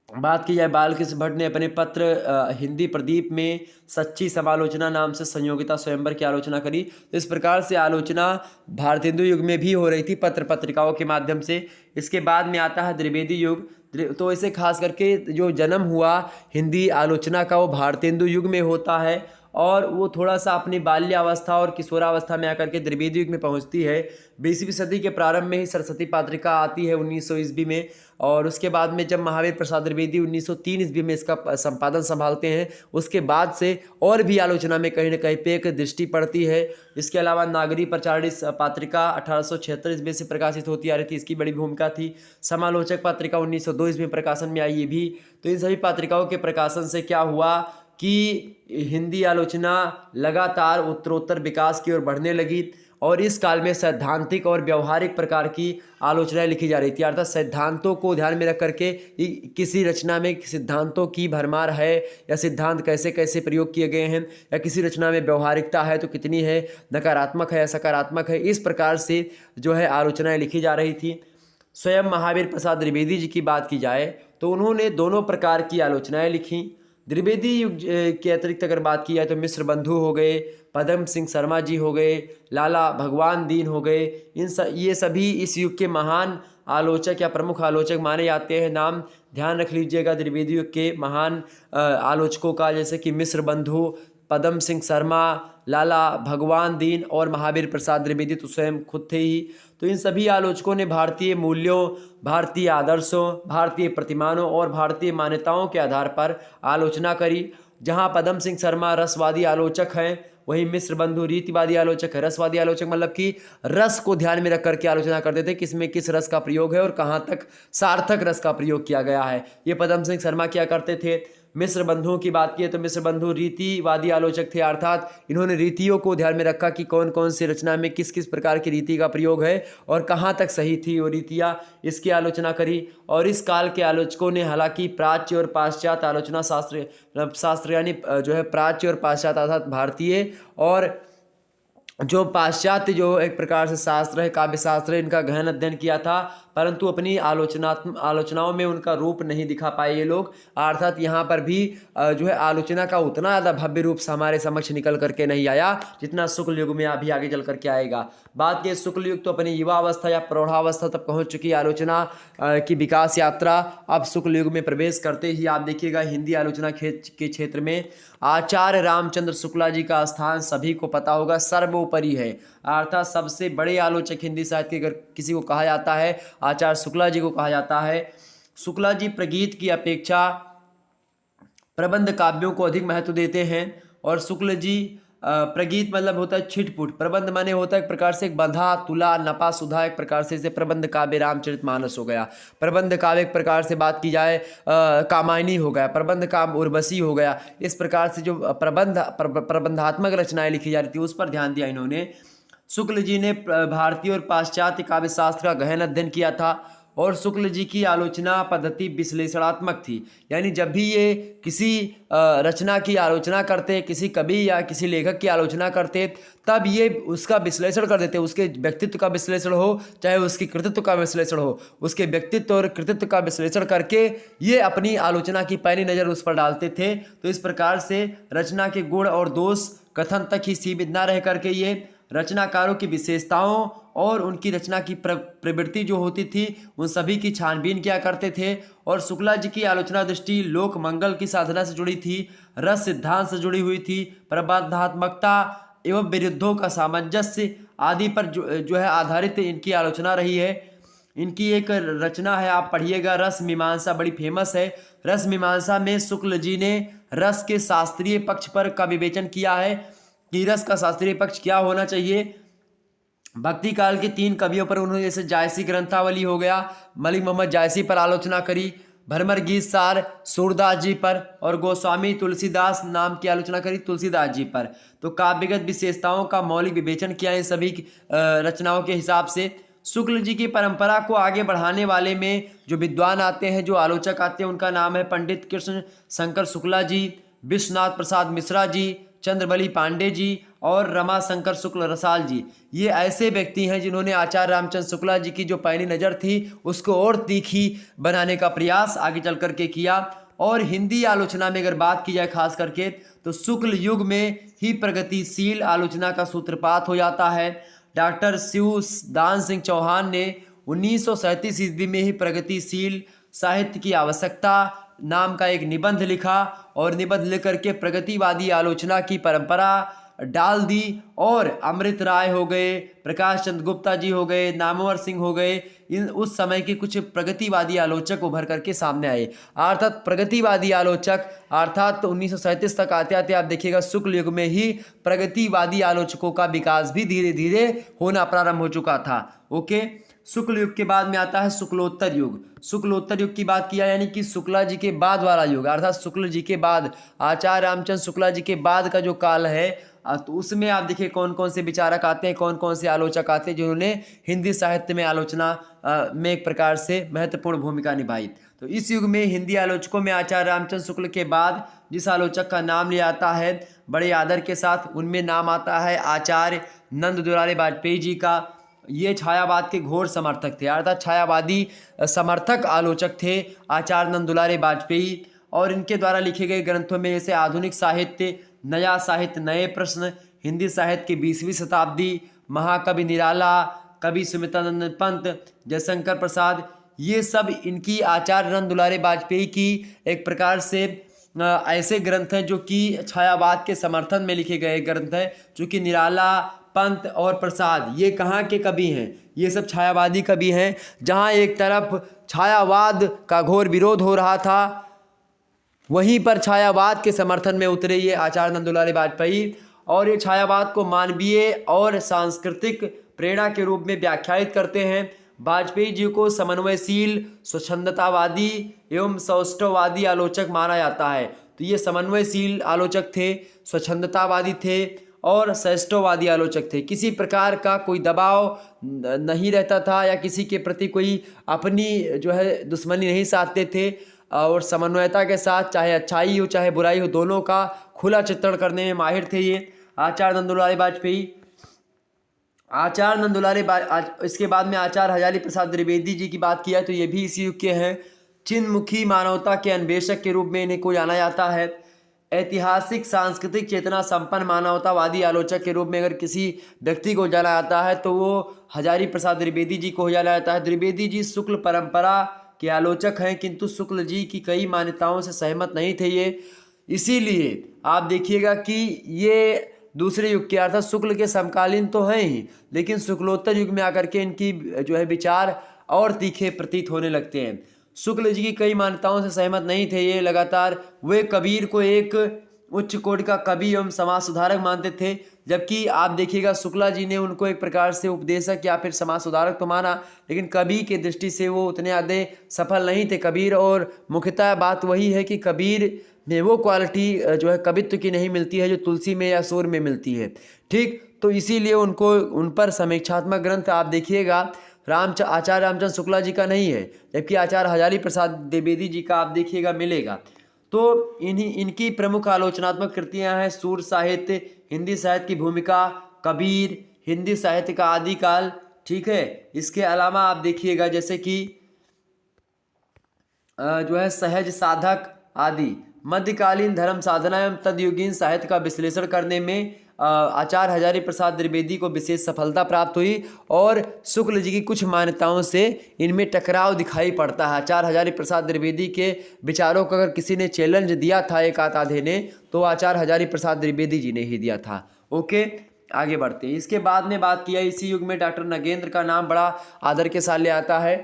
बात की जाए बालकृष्ण भट्ट ने अपने पत्र हिंदी प्रदीप में सच्ची समालोचना नाम से संयोगिता स्वयंवर की आलोचना करी। तो इस प्रकार से आलोचना भारतेंदु युग में भी हो रही थी पत्र पत्रिकाओं के माध्यम से। इसके बाद में आता है द्विवेदी युग। तो इसे खास करके जो जन्म हुआ हिंदी आलोचना का वो भारतेंदु युग में होता है और वो थोड़ा सा अपनी बाल्यावस्था और किशोरावस्था में आकर के द्विवेदी युग में पहुंचती है। 20वीं सदी के प्रारंभ में ही सरस्वती पात्रिका आती है 1900 ईस्वी में, और उसके बाद में जब महावीर प्रसाद द्विवेदी 1903 ईस्वी में इसका संपादन संभालते हैं, उसके बाद से और भी आलोचना में कहीं न कहीं पे एक दृष्टि पड़ती है। इसके अलावा नागरी प्रचारिणी पत्रिका 1876 ईस्वी से प्रकाशित होती आ रही थी, इसकी बड़ी भूमिका थी। समालोचक पत्रिका 1902 ईस्वी में प्रकाशन में आई ये भी। तो इन सभी पत्रिकाओं के प्रकाशन से क्या हुआ कि हिंदी आलोचना लगातार उत्तरोत्तर विकास की ओर बढ़ने लगी और इस काल में सैद्धांतिक और व्यवहारिक प्रकार की आलोचनाएं लिखी जा रही थी, अर्थात सिद्धांतों को ध्यान में रख करके किसी रचना में सिद्धांतों की भरमार है या सिद्धांत कैसे कैसे प्रयोग किए गए हैं या किसी रचना में व्यवहारिकता है तो कितनी है, नकारात्मक है या सकारात्मक है, इस प्रकार से जो है आलोचनाएं लिखी जा रही थी। स्वयं महावीर प्रसाद द्विवेदी जी की बात की जाए तो उन्होंने दोनों प्रकार की आलोचनाएं लिखी। द्विवेदी युग के अतिरिक्त अगर बात की जाए तो मिश्र बंधु हो गए, पदम सिंह शर्मा जी हो गए, लाला भगवान दीन हो गए, ये सभी इस युग के महान आलोचक या प्रमुख आलोचक माने जाते हैं। नाम ध्यान रख लीजिएगा द्विवेदी युग के महान आलोचकों का, जैसे कि मिश्र बंधु, पदम सिंह शर्मा, लाला भगवान दीन और महावीर प्रसाद द्विवेदी तो स्वयं खुद थे ही। तो इन सभी आलोचकों ने भारतीय मूल्यों, भारतीय आदर्शों, भारतीय प्रतिमानों और भारतीय मान्यताओं के आधार पर आलोचना करी। जहां पदम सिंह शर्मा रसवादी आलोचक हैं, वहीं मिश्र बंधु रीतिवादी आलोचक है। रसवादी आलोचक मतलब कि रस को ध्यान में रख करके आलोचना करते थे, किसमें किस रस का प्रयोग है और कहाँ तक सार्थक रस का प्रयोग किया गया है, ये पदम सिंह शर्मा क्या करते थे। मिश्र बंधुओं की बात की तो मिश्र बंधु रीतिवादी आलोचक थे, अर्थात इन्होंने रीतियों को ध्यान में रखा कि कौन कौन सी रचना में किस किस प्रकार की रीति का प्रयोग है और कहाँ तक सही थी वो रीतियाँ, इसकी आलोचना करी। और इस काल के आलोचकों ने हालांकि प्राच्य और पाश्चात्य आलोचना शास्त्र यानी जो है प्राच्य और पाश्चात्य अर्थात भारतीय और जो पाश्चात्य जो एक प्रकार से शास्त्र है, काव्य शास्त्र है, इनका गहन अध्ययन किया था, परंतु अपनी आलोचनाओं में उनका रूप नहीं दिखा पाए ये लोग। अर्थात यहाँ पर भी जो है आलोचना का उतना ज़्यादा भव्य रूप हमारे समक्ष निकल करके नहीं आया जितना शुक्ल युग में अभी आगे चल करके आएगा। बात की शुक्ल युग तो अपनी युवावस्था या प्रौढ़ावस्था तक पहुँच चुकी आलोचना की विकास यात्रा। अब शुक्ल युग में प्रवेश करते ही आप देखिएगा हिंदी आलोचना के क्षेत्र में आचार्य रामचंद्र शुक्ला जी का स्थान सभी को पता होगा, सर्वोपरि है, अर्थात सबसे बड़े आलोचक हिंदी साहित्य के अगर किसी को कहा जाता है आचार्य शुक्ला जी को कहा जाता है। शुक्ला जी प्रगीत की अपेक्षा प्रबंध काव्यों को अधिक महत्व देते हैं और शुक्ल जी प्रगीत मतलब होता है छिटपुट, प्रबंध माने होता है एक प्रकार से एक बंधा तुला नपा सुधा, एक प्रकार से इसे प्रबंध काव्य रामचरितमानस हो गया। प्रबंध काव्य एक प्रकार से बात की जाए कामायनी हो गया, प्रबंध काव्य उर्वशी हो गया। इस प्रकार से जो प्रबंधात्मक रचनाएं लिखी जा रही थी उस पर ध्यान दिया इन्होंने। शुक्ल जी ने भारतीय और पाश्चात्य काव्य शास्त्र का गहन अध्ययन किया था और शुक्ल जी की आलोचना पद्धति विश्लेषणात्मक थी, यानी जब भी ये किसी रचना की आलोचना करते, किसी कवि या किसी लेखक की आलोचना करते, तब ये उसका विश्लेषण कर देते, उसके व्यक्तित्व का विश्लेषण हो चाहे उसकी कृतित्व का विश्लेषण हो, उसके व्यक्तित्व और कृतित्व का विश्लेषण करके ये अपनी आलोचना की पैनी नज़र उस पर डालते थे। तो इस प्रकार से रचना के गुण और दोष कथन तक ही सीमित न रह करके ये रचनाकारों की विशेषताओं और उनकी रचना की प्रवृत्ति जो होती थी उन सभी की छानबीन किया करते थे। और शुक्ला जी की आलोचना दृष्टि लोक मंगल की साधना से जुड़ी थी, रस सिद्धांत से जुड़ी हुई थी, प्रबंधात्मकता एवं विरुद्धों का सामंजस्य आदि पर जो है आधारित इनकी आलोचना रही है। इनकी एक रचना है, आप पढ़िएगा, रस मीमांसा, बड़ी फेमस है। रस मीमांसा में शुक्ल जी ने रस के शास्त्रीय पक्ष पर का विवेचन किया है कि रस का शास्त्रीय पक्ष क्या होना चाहिए। भक्ति काल के 3 कवियों पर उन्होंने, जैसे जायसी ग्रंथावली हो गया, मलिक मोहम्मद जायसी पर आलोचना करी। भरमर गीत सार सूरदास जी पर, और गोस्वामी तुलसीदास नाम की आलोचना करी तुलसीदास जी पर। तो काव्यगत विशेषताओं का मौलिक विवेचन किया इन सभी रचनाओं के हिसाब से। शुक्ल जी की परंपरा को आगे बढ़ाने वाले में जो विद्वान आते हैं, जो आलोचक आते हैं, उनका नाम है पंडित कृष्ण शंकर शुक्ला जी, विश्वनाथ प्रसाद मिश्रा जी, चंद्रबली पांडे जी और रमा शंकर शुक्ल रसाल जी। ये ऐसे व्यक्ति हैं जिन्होंने आचार्य रामचंद्र शुक्ला जी की जो पैनी नज़र थी उसको और तीखी बनाने का प्रयास आगे चल करके किया। और हिंदी आलोचना में अगर बात की जाए खास करके, तो शुक्ल युग में ही प्रगतिशील आलोचना का सूत्रपात हो जाता है। डॉक्टर शिवदान सिंह चौहान ने 1937 ईस्वी में ही प्रगतिशील साहित्य की आवश्यकता नाम का एक निबंध लिखा, और निबंध लिख करके प्रगतिवादी आलोचना की परंपरा डाल दी। और अमृत राय हो गए, प्रकाश चंद्र गुप्ता जी हो गए, नामवर सिंह हो गए, इन उस समय के कुछ प्रगतिवादी आलोचक उभर करके सामने आए। अर्थात प्रगतिवादी आलोचक अर्थात 1937 तक आते आते आप देखिएगा शुक्ल युग में ही प्रगतिवादी आलोचकों का विकास भी धीरे धीरे होना प्रारंभ हो चुका था। ओके, शुक्ल युग के बाद में आता है शुक्लोत्तर युग। शुक्लोत्तर युग की बात किया यानी कि शुक्ला जी के बाद वाला युग, अर्थात शुक्ल जी के बाद, आचार्य रामचंद्र शुक्ला जी के बाद का जो काल है, तो उसमें आप देखिए कौन कौन से विचारक आते हैं, कौन कौन से आलोचक आते हैं जिन्होंने हिंदी साहित्य में आलोचना में एक प्रकार से महत्वपूर्ण भूमिका निभाई। तो इस युग में हिंदी आलोचकों में आचार्य रामचंद्र शुक्ल के बाद जिस आलोचक का नाम लिया जाता है बड़े आदर के साथ, उनमें नाम आता है आचार्य नंद दुलारे वाजपेयी जी का। ये छायावाद के घोर समर्थक थे, अर्थात छायावादी समर्थक आलोचक थे आचार्य नंद दुलारे वाजपेयी। और इनके द्वारा लिखे गए ग्रंथों में जैसे आधुनिक साहित्य, नया साहित्य, नए प्रश्न, हिंदी साहित्य की 20वीं शताब्दी, महाकवि निराला, कवि सुमित्रानंद पंत, जयशंकर प्रसाद, ये सब इनकी आचार्य नंद दुलारे वाजपेयी की एक प्रकार से ऐसे ग्रंथ हैं जो कि छायावाद के समर्थन में लिखे गए ग्रंथ हैं। चूँकि निराला, पंत और प्रसाद ये कहाँ के कवि हैं, ये सब छायावादी कवि हैं। जहाँ एक तरफ छायावाद का घोर विरोध हो रहा था, वहीं पर छायावाद के समर्थन में उतरे ये आचार्य नंद दुलारे वाजपेयी, और ये छायावाद को मानवीय और सांस्कृतिक प्रेरणा के रूप में व्याख्यायित करते हैं। वाजपेयी जी को समन्वयशील, स्वच्छंदतावादी एवं सौष्ठववादी आलोचक माना जाता है। तो ये समन्वयशील आलोचक थे, स्वच्छंदतावादी थे और सौष्ठववादी आलोचक थे। किसी प्रकार का कोई दबाव नहीं रहता था या किसी के प्रति कोई अपनी जो है दुश्मनी नहीं साधते थे, और समन्वयता के साथ चाहे अच्छाई हो चाहे बुराई हो दोनों का खुला चित्रण करने में माहिर थे ये आचार्य नंद दुलारे वाजपेयी। आचार्य नंद दुलारे इसके बाद में आचार्य हजारी प्रसाद द्विवेदी जी की बात किया तो ये भी इसी युग के हैं। चिन्हमुखी मानवता के अन्वेषक के रूप में इन्हें को जाना जाता है। ऐतिहासिक सांस्कृतिक चेतना संपन्न मानवतावादी आलोचक के रूप में अगर किसी व्यक्ति को जाना जाता है तो वो हजारी प्रसाद द्विवेदी जी को जाना जाता है। द्विवेदी जी शुक्ल परंपरा के आलोचक हैं, किंतु शुक्ल जी की कई मान्यताओं से सहमत नहीं थे ये। इसीलिए आप देखिएगा कि ये दूसरे युग के अर्थात शुक्ल के समकालीन तो हैं ही, लेकिन शुक्लोत्तर युग में आकर के इनकी जो है विचार और तीखे प्रतीत होने लगते हैं। शुक्ल जी की कई मान्यताओं से सहमत नहीं थे ये। लगातार वे कबीर को एक उच्च कोटि का कवि एवं समाज सुधारक मानते थे, जबकि आप देखिएगा शुक्ला जी ने उनको एक प्रकार से उपदेशक या फिर समाज सुधारक तो माना, लेकिन कवि के दृष्टि से वो उतने ज़्यादा सफल नहीं थे कबीर। और मुख्यतः बात वही है कि कबीर में वो क्वालिटी जो है कवित्व की नहीं मिलती है जो तुलसी में या सूर में मिलती है। ठीक, तो इसीलिए उनको उन पर समीक्षात्मक ग्रंथ आप देखिएगा आचार्य रामचंद्र शुक्ला जी का नहीं है, जबकि आचार्य हजारी प्रसाद द्विवेदी जी का आप देखिएगा मिलेगा। तो इनकी प्रमुख आलोचनात्मक कृतियां हैं सूर साहित्य, हिंदी साहित्य की भूमिका, कबीर, हिंदी साहित्य का आदिकाल। ठीक है, इसके अलावा आप देखिएगा जैसे कि जो है सहज साधक आदि, मध्यकालीन धर्म साधना एवं तदयुगीन साहित्य का विश्लेषण करने में आचार्य हजारी प्रसाद द्विवेदी को विशेष सफलता प्राप्त हुई। और शुक्ल जी की कुछ मान्यताओं से इनमें टकराव दिखाई पड़ता है। आचार्य हजारी प्रसाद द्विवेदी के विचारों को अगर किसी ने चैलेंज दिया था एक आधे ने, तो आचार्य हजारी प्रसाद द्विवेदी जी ने ही दिया था। ओके, आगे बढ़ते हैं। इसके बाद में बात किया इसी युग में डॉक्टर नगेंद्र का नाम बड़ा आदर के साथ ले आता है।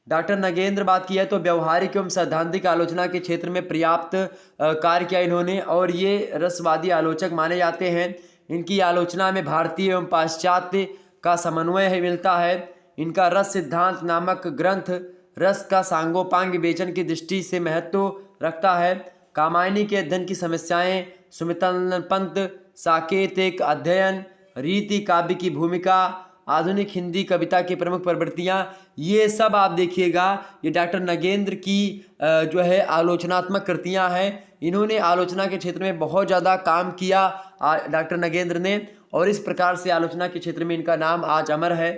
डॉक्टर नगेंद्र बात की है तो व्यवहारिक एवं सैद्धांतिक आलोचना के क्षेत्र में पर्याप्त कार्य किया इन्होंने, और ये रसवादी आलोचक माने जाते हैं। इनकी आलोचना में भारतीय एवं पाश्चात्य का समन्वय है मिलता है। इनका रस सिद्धांत नामक ग्रंथ रस का सांगोपांग विवेचन की दृष्टि से महत्व रखता है। कामायनी के अध्ययन की समस्याएं, सुमित्रानंद साकेतिक अध्ययन, रीति काव्य की भूमिका, आधुनिक हिंदी कविता की प्रमुख प्रवृत्तियां, ये सब आप देखिएगा ये डॉक्टर नगेंद्र की जो है आलोचनात्मक कृतियां हैं। इन्होंने आलोचना के क्षेत्र में बहुत ज़्यादा काम किया डॉक्टर नगेंद्र ने, और इस प्रकार से आलोचना के क्षेत्र में इनका नाम आज अमर है।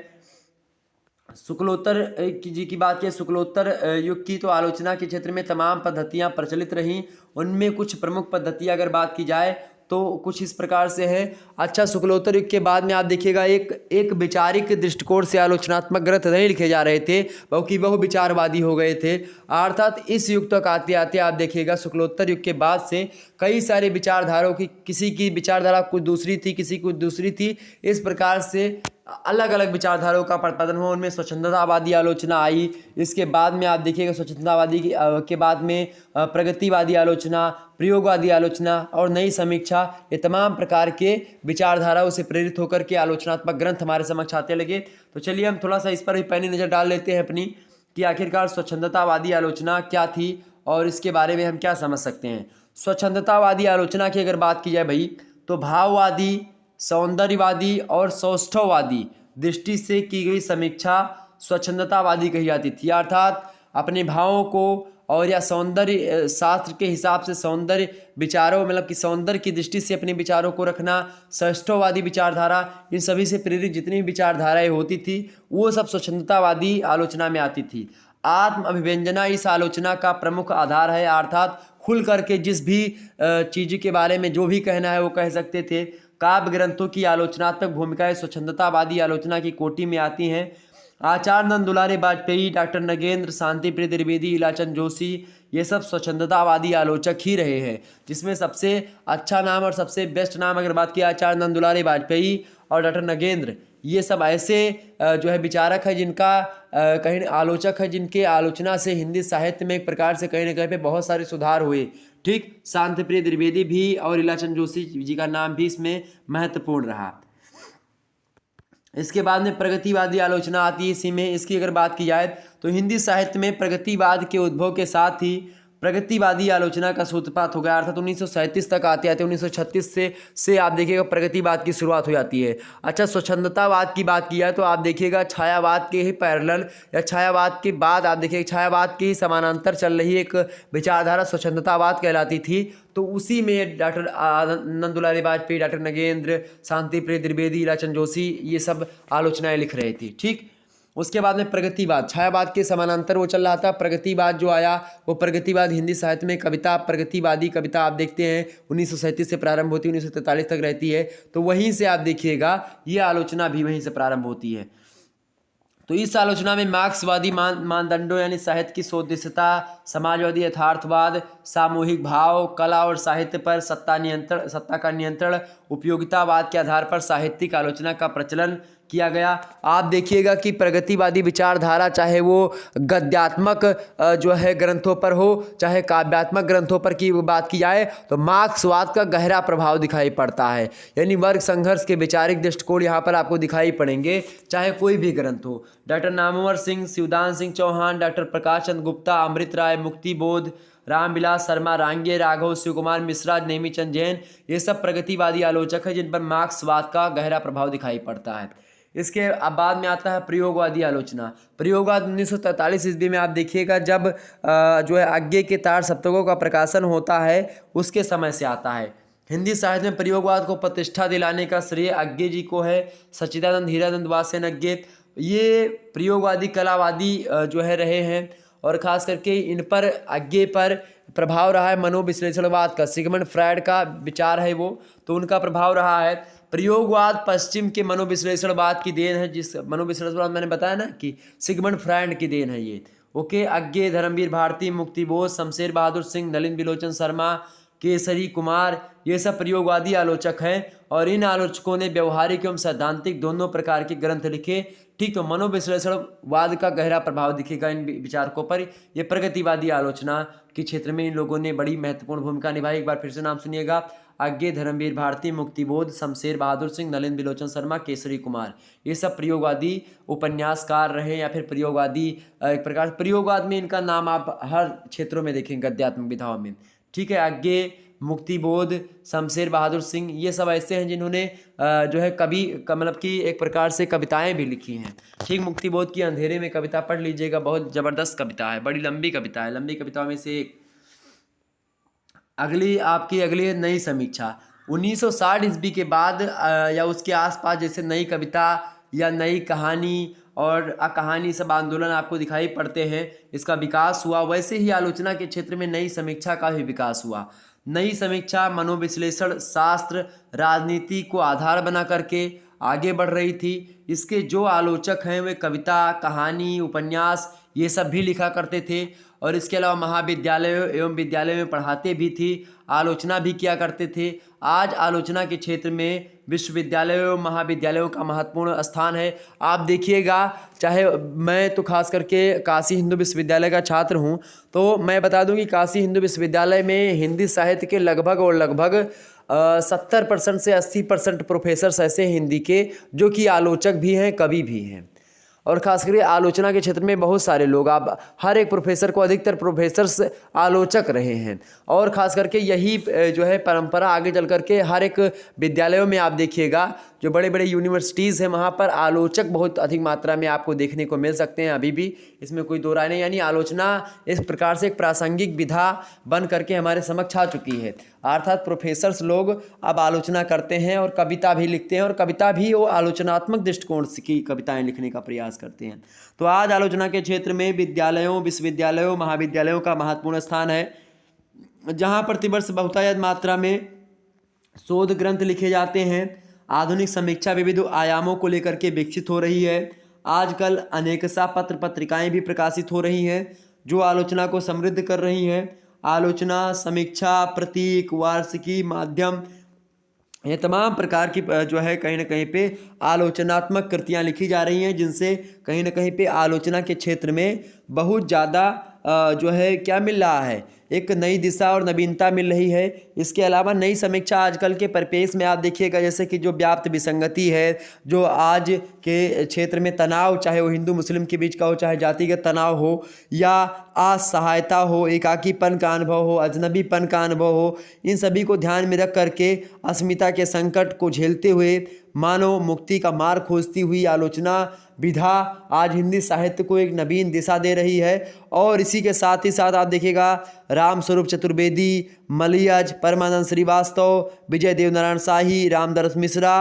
शुक्लोत्तर जी की बात करें, शुक्लोत्तर युग की तो आलोचना के क्षेत्र में तमाम पद्धतियां प्रचलित रहीं। उनमें कुछ प्रमुख पद्धतियां अगर बात की जाए तो कुछ इस प्रकार से है। अच्छा, शुक्लोत्तर युग के बाद में आप देखिएगा एक विचारिक दृष्टिकोण से आलोचनात्मक ग्रंथ नहीं लिखे जा रहे थे, बल्कि बहु विचारवादी हो गए थे। अर्थात इस युग तक आते आते आप देखिएगा शुक्लोत्तर युग के बाद से कई सारे विचारधाराओं की, किसी की विचारधारा कुछ दूसरी थी, किसी कुछ दूसरी थी, इस प्रकार से अलग अलग विचारधाराओं का प्रतिपादन हुआ। उनमें स्वच्छंदतावादी आलोचना आई। इसके बाद में आप देखिएगा स्वच्छंदतावादी के बाद में प्रगतिवादी आलोचना, प्रयोगवादी आलोचना और नई समीक्षा, ये तमाम प्रकार के विचारधाराओं से प्रेरित होकर के आलोचनात्मक ग्रंथ हमारे समक्ष आते लगे। तो चलिए हम थोड़ा सा इस पर भी पैनी नज़र डाल लेते हैं अपनी, कि आखिरकार स्वच्छंदतावादी आलोचना क्या थी और इसके बारे में हम क्या समझ सकते हैं। स्वच्छंदतावादी आलोचना की अगर बात की जाए भाई, तो भाववादी, सौंदर्यवादी और सौष्ठववादी दृष्टि से की गई समीक्षा स्वच्छंदतावादी कही जाती थी। अर्थात अपने भावों को और या सौंदर्य शास्त्र के हिसाब से सौंदर्य विचारों, मतलब कि सौंदर्य की दृष्टि से अपने विचारों को रखना, सौष्ठववादी विचारधारा, इन सभी से प्रेरित जितनी भी विचारधाराएं होती थी वो सब स्वच्छंदतावादी आलोचना में आती थी। आत्म अभिव्यंजना इस आलोचना का प्रमुख आधार है। अर्थात खुल करके जिस भी चीज़ के बारे में जो भी कहना है वो कह सकते थे। काव्य ग्रंथों की आलोचनात्मक भूमिकाएं स्वच्छंदतावादी आलोचना की कोटि में आती हैं। आचार्य नंद दुलारे वाजपेयी, डॉक्टर नगेंद्र, शांति प्रिय द्विवेदी, इलाचंद जोशी, ये सब स्वच्छंदतावादी आलोचक ही रहे हैं। जिसमें सबसे अच्छा नाम और सबसे बेस्ट नाम अगर बात की आचार्य नंद दुलारे वाजपेयी और डॉक्टर नगेंद्र, ये सब ऐसे जो है विचारक है जिनका कहीं आलोचक है, जिनके आलोचना से हिंदी साहित्य में एक प्रकार से कहीं ना कहीं पे बहुत सारे सुधार हुए। ठीक, शांति प्रिय द्विवेदी भी और इलाचंद जोशी जी का नाम भी इसमें महत्वपूर्ण रहा। इसके बाद में प्रगतिवादी आलोचना आती है इसी में। इसकी अगर बात की जाए तो हिंदी साहित्य में प्रगतिवाद के उद्भव के साथ ही प्रगतिवादी आलोचना का सूत्रपात हो गया। अर्थात 1937 तक आते आते 1936 से आप देखिएगा प्रगतिवाद की शुरुआत हो जाती है। अच्छा, स्वच्छंदतावाद की बात की जाए तो आप देखिएगा छायावाद के ही पैरेलल या छायावाद के बाद आप देखिएगा छायावाद के ही समानांतर चल रही एक विचारधारा स्वच्छंदतावाद कहलाती थी। तो उसी में डॉक्टर नंद दुलारे वाजपेयी, डॉक्टर नगेंद्र, शांति प्रिय द्विवेदी, इलाचंद जोशी ये सब आलोचनाएं लिख रहे थे। ठीक, उसके बाद में प्रगतिवाद, छायावाद के समानांतर वो चल रहा था। प्रगतिवाद जो आया वो प्रगतिवाद हिंदी साहित्य में कविता, प्रगतिवादी कविता आप देखते हैं 1937 से प्रारंभ होती है, 1943 तक रहती है। तो वहीं से आप देखिएगा ये आलोचना भी वहीं से प्रारंभ होती है। तो इस आलोचना में मार्क्सवादी मानदंडों यानी साहित्य की सौदेशिकता, समाजवादी यथार्थवाद, सामूहिक भाव, कला और साहित्य पर सत्ता का नियंत्रण, उपयोगितावाद के आधार पर साहित्यिक आलोचना का प्रचलन किया गया। आप देखिएगा कि प्रगतिवादी विचारधारा चाहे वो गद्यात्मक जो है ग्रंथों पर हो, चाहे काव्यात्मक ग्रंथों पर की बात की जाए, तो मार्क्सवाद का गहरा प्रभाव दिखाई पड़ता है। यानी वर्ग संघर्ष के वैचारिक दृष्टिकोण यहाँ पर आपको दिखाई पड़ेंगे, चाहे कोई भी ग्रंथ हो। डॉक्टर नामवर सिंह, शिवदान सिंह चौहान, डॉक्टर प्रकाश चंद्र गुप्ता, अमृत राय, मुक्तिबोध, रामविलास शर्मा, रांगे, राघव, शिवकुमार मिश्रा, नेमीचंद जैन, ये सब प्रगतिवादी आलोचक हैं जिन पर मार्क्सवाद का गहरा प्रभाव दिखाई पड़ता है। इसके बाद में आता है प्रयोगवादी आलोचना। प्रयोगवाद 1943 ईस्वी में आप देखिएगा जब जो है आज्ञे के तार सप्तकों का प्रकाशन होता है उसके समय से आता है। हिंदी साहित्य में प्रयोगवाद को प्रतिष्ठा दिलाने का श्रेय आज्ञे जी को है। सच्चिदानंद, हीरानंद, वात्स्यन आज्ञे ये प्रयोगवादी कलावादी जो है रहे हैं, और ख़ास करके इन पर आज्ञे पर प्रभाव रहा है मनोविश्लेषणवाद का। सिगमंड फ्रायड का विचार है वो, तो उनका प्रभाव रहा है। प्रयोगवाद पश्चिम के मनोविश्लेषणवाद की देन है, जिस मनोविश्लेषणवाद मैंने बताया ना कि सिगमंड फ्रायड की देन है ये। ओके, आज्ञे, धर्मवीर भारती, मुक्तिबोध, शमशेर बहादुर सिंह, नलिन बिलोचन शर्मा, केसरी कुमार, ये सब प्रयोगवादी आलोचक हैं और इन आलोचकों ने व्यवहारिक एवं सैद्धांतिक दोनों प्रकार के ग्रंथ लिखे। ठीक, तो मनोविश्लेषणवाद का गहरा प्रभाव दिखेगा इन विचारकों पर। ये प्रगतिवादी आलोचना के क्षेत्र में इन लोगों ने बड़ी महत्वपूर्ण भूमिका निभाई। एक बार फिर से नाम सुनिएगा, आज्ञे धर्मवीर भारती, मुक्तिबोध, शमशेर बहादुर सिंह, नलिन बिलोचन शर्मा, केसरी कुमार। ये सब प्रयोगवादी उपन्यासकार रहे या फिर प्रयोगवादी, एक प्रकार प्रयोगवाद में इनका नाम आप हर क्षेत्रों में देखेंगे अध्यात्म विधाओं में। ठीक है, आज्ञे, मुक्तिबोध, शमशेर बहादुर सिंह, ये सब ऐसे हैं जिन्होंने जो है कवि मतलब कि एक प्रकार से कविताएं भी लिखी हैं। ठीक, मुक्तिबोध की अंधेरे में कविता पढ़ लीजिएगा, बहुत ज़बरदस्त कविता है, बड़ी लंबी कविता है, लंबी कविताओं में से एक। अगली नई समीक्षा 1960 ईस्वी के बाद या उसके आसपास जैसे नई कविता या नई कहानी और कहानी सब आंदोलन आपको दिखाई पड़ते हैं, इसका विकास हुआ, वैसे ही आलोचना के क्षेत्र में नई समीक्षा का भी विकास हुआ। नई समीक्षा मनोविश्लेषण शास्त्र राजनीति को आधार बना करके आगे बढ़ रही थी। इसके जो आलोचक हैं वे कविता, कहानी, उपन्यास ये सब भी लिखा करते थे और इसके अलावा महाविद्यालयों एवं विद्यालयों में पढ़ाते भी थी, आलोचना भी किया करते थे। आज आलोचना के क्षेत्र में विश्वविद्यालयों एवं महाविद्यालयों का महत्वपूर्ण स्थान है। आप देखिएगा, चाहे मैं तो खास करके काशी हिंदू विश्वविद्यालय का छात्र हूं, तो मैं बता दूं कि काशी हिंदू विश्वविद्यालय में हिंदी साहित्य के लगभग 70% से 80% प्रोफेसर्स ऐसे हैं हिंदी के जो कि आलोचक भी हैं, कवि भी हैं। और ख़ास करके आलोचना के क्षेत्र में बहुत सारे लोग, आप हर एक प्रोफेसर को अधिकतर प्रोफेसर्स आलोचक रहे हैं और ख़ास करके यही जो है परंपरा आगे चल करके हर एक विद्यालयों में आप देखिएगा, जो बड़े बड़े यूनिवर्सिटीज़ हैं वहाँ पर आलोचक बहुत अधिक मात्रा में आपको देखने को मिल सकते हैं अभी भी, इसमें कोई दो राय नहीं। यानी आलोचना इस प्रकार से एक प्रासंगिक विधा बन करके हमारे समक्ष आ चुकी है, अर्थात प्रोफेसर्स लोग अब आलोचना करते हैं और कविता भी लिखते हैं और कविता भी वो आलोचनात्मक दृष्टिकोण की कविताएं लिखने का प्रयास करते हैं। तो आज आलोचना के क्षेत्र में विद्यालयों, विश्वविद्यालयों, महाविद्यालयों का महत्वपूर्ण स्थान है, जहाँ प्रतिवर्ष बहुतायत मात्रा में शोध ग्रंथ लिखे जाते हैं। आधुनिक समीक्षा विविध आयामों को लेकर के विकसित हो रही है। आजकल अनेकसा पत्र पत्रिकाएं भी प्रकाशित हो रही हैं जो आलोचना को समृद्ध कर रही हैं। आलोचना, समीक्षा, प्रतीक, वार्षिकी, माध्यम, ये तमाम प्रकार की जो है कहीं ना कहीं पे आलोचनात्मक कृतियां लिखी जा रही हैं, जिनसे कहीं ना कहीं पे आलोचना के क्षेत्र में बहुत ज़्यादा जो है क्या मिल रहा है, एक नई दिशा और नवीनता मिल रही है। इसके अलावा नई समीक्षा आजकल के परिपेक्ष में आप देखिएगा, जैसे कि जो व्याप्त विसंगति है, जो आज के क्षेत्र में तनाव, चाहे वो हिंदू मुस्लिम के बीच का हो, चाहे जातिगत तनाव हो या असहायता हो, एकाकीपन का अनुभव हो, अजनबीपन का अनुभव हो, इन सभी को ध्यान में रख करके अस्मिता के संकट को झेलते हुए मानव मुक्ति का मार्ग खोजती हुई आलोचना विधा आज हिंदी साहित्य को एक नवीन दिशा दे रही है। और इसी के साथ ही साथ आप देखिएगा राम स्वरूप चतुर्वेदी, मलियज, परमानंद श्रीवास्तव, विजय देवनारायण शाही, रामदरस मिश्रा,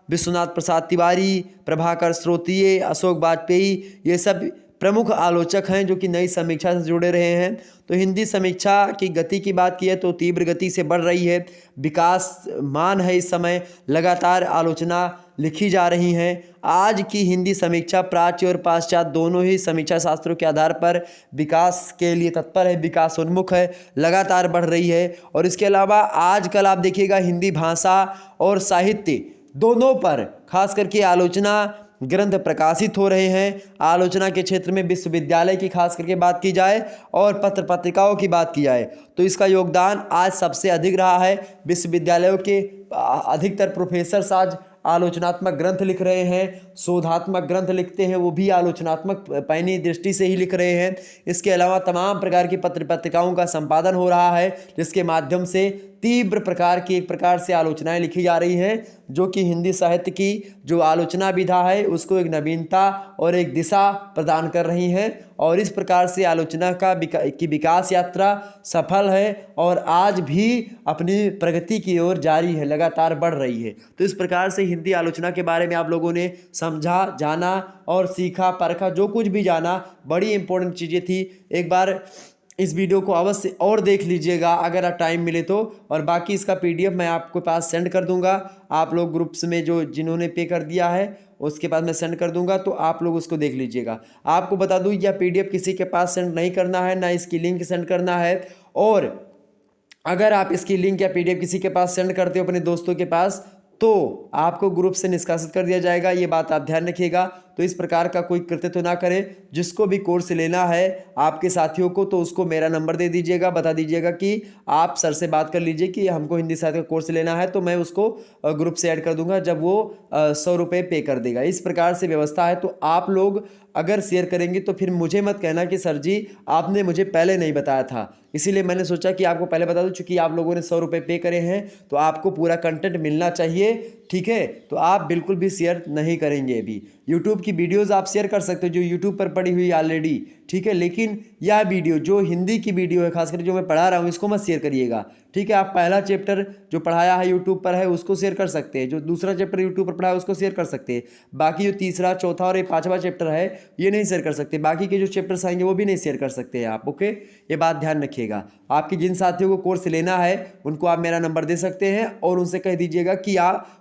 विश्वनाथ प्रसाद तिवारी, प्रभाकर स्रोतीय, अशोक वाजपेयी, ये सब प्रमुख आलोचक हैं जो कि नई समीक्षा से जुड़े रहे हैं। तो हिंदी समीक्षा की गति की बात की है तो तीव्र गति से बढ़ रही है, विकासमान है। इस समय लगातार आलोचना लिखी जा रही हैं। आज की हिंदी समीक्षा प्राच्य और पाश्चात्य दोनों ही समीक्षा शास्त्रों के आधार पर विकास के लिए तत्पर है, विकासोन्मुख है, लगातार बढ़ रही है। और इसके अलावा आजकल आप देखिएगा हिंदी भाषा और साहित्य दोनों पर खास करके आलोचना ग्रंथ प्रकाशित हो रहे हैं। आलोचना के क्षेत्र में विश्वविद्यालय की खास करके बात की जाए और पत्र पत्रिकाओं की बात की जाए तो इसका योगदान आज सबसे अधिक रहा है। विश्वविद्यालयों के अधिकतर प्रोफेसर्स आज आलोचनात्मक ग्रंथ लिख रहे हैं, शोधात्मक ग्रंथ लिखते हैं, वो भी आलोचनात्मक पैनी दृष्टि से ही लिख रहे हैं। इसके अलावा तमाम प्रकार की पत्र पत्रिकाओं का संपादन हो रहा है, जिसके माध्यम से तीव्र प्रकार की एक प्रकार से आलोचनाएं लिखी जा रही हैं, जो कि हिंदी साहित्य की जो आलोचना विधा है उसको एक नवीनता और एक दिशा प्रदान कर रही हैं। और इस प्रकार से आलोचना की विकास यात्रा सफल है और आज भी अपनी प्रगति की ओर जारी है, लगातार बढ़ रही है। तो इस प्रकार से हिंदी आलोचना के बारे में आप लोगों ने समझा, जाना और सीखा, परखा, जो कुछ भी जाना, बड़ी इंपॉर्टेंट चीज़ें थी। एक बार इस वीडियो को अवश्य और देख लीजिएगा अगर आप टाइम मिले तो, और बाकी इसका PDF मैं आपके पास सेंड कर दूंगा। आप लोग ग्रुप्स में जो जिन्होंने पे कर दिया है उसके पास मैं सेंड कर दूंगा, तो आप लोग उसको देख लीजिएगा। आपको बता दूं यह PDF किसी के पास सेंड नहीं करना है, ना इसकी लिंक सेंड करना है। और अगर आप इसकी लिंक या पीडीएफ किसी के पास सेंड करते हो अपने दोस्तों के पास, तो आपको ग्रुप से निष्कासित कर दिया जाएगा। ये बात आप ध्यान रखिएगा। तो इस प्रकार का कोई कृत्य तो ना करें। जिसको भी कोर्स लेना है आपके साथियों को, तो उसको मेरा नंबर दे दीजिएगा, बता दीजिएगा कि आप सर से बात कर लीजिए कि हमको हिंदी साहित्य का कोर्स लेना है, तो मैं उसको ग्रुप से ऐड कर दूंगा जब वो 100 रुपये पे कर देगा। इस प्रकार से व्यवस्था है। तो आप लोग अगर शेयर करेंगे तो फिर मुझे मत कहना कि सर जी आपने मुझे पहले नहीं बताया था। इसीलिए मैंने सोचा कि आपको पहले बता दूं, चूंकि आप लोगों ने 100 रुपये पे करे हैं तो आपको पूरा कंटेंट मिलना चाहिए, ठीक है। तो आप बिल्कुल भी शेयर नहीं करेंगे। अभी यूट्यूब की वीडियोस आप शेयर कर सकते हो जो यूट्यूब पर पड़ी हुई ऑलरेडी, ठीक है, लेकिन यह वीडियो जो हिंदी की वीडियो है, खासकर जो मैं पढ़ा रहा हूँ, इसको मत शेयर करिएगा, ठीक है। आप पहला चैप्टर जो पढ़ाया है यूट्यूब पर है उसको शेयर कर सकते हैं, जो दूसरा चैप्टर यूट्यूब पर पढ़ा है उसको शेयर कर सकते हैं। बाकी जो तीसरा, चौथा और ये पांचवा चैप्टर है ये नहीं शेयर कर सकते। बाकी के जो चैप्टर्स आएंगे वो भी नहीं शेयर कर सकते हैं आप, ओके। ये बात ध्यान रखिएगा। आपके जिन साथियों को कोर्स लेना है उनको आप मेरा नंबर दे सकते हैं और उनसे कह दीजिएगा कि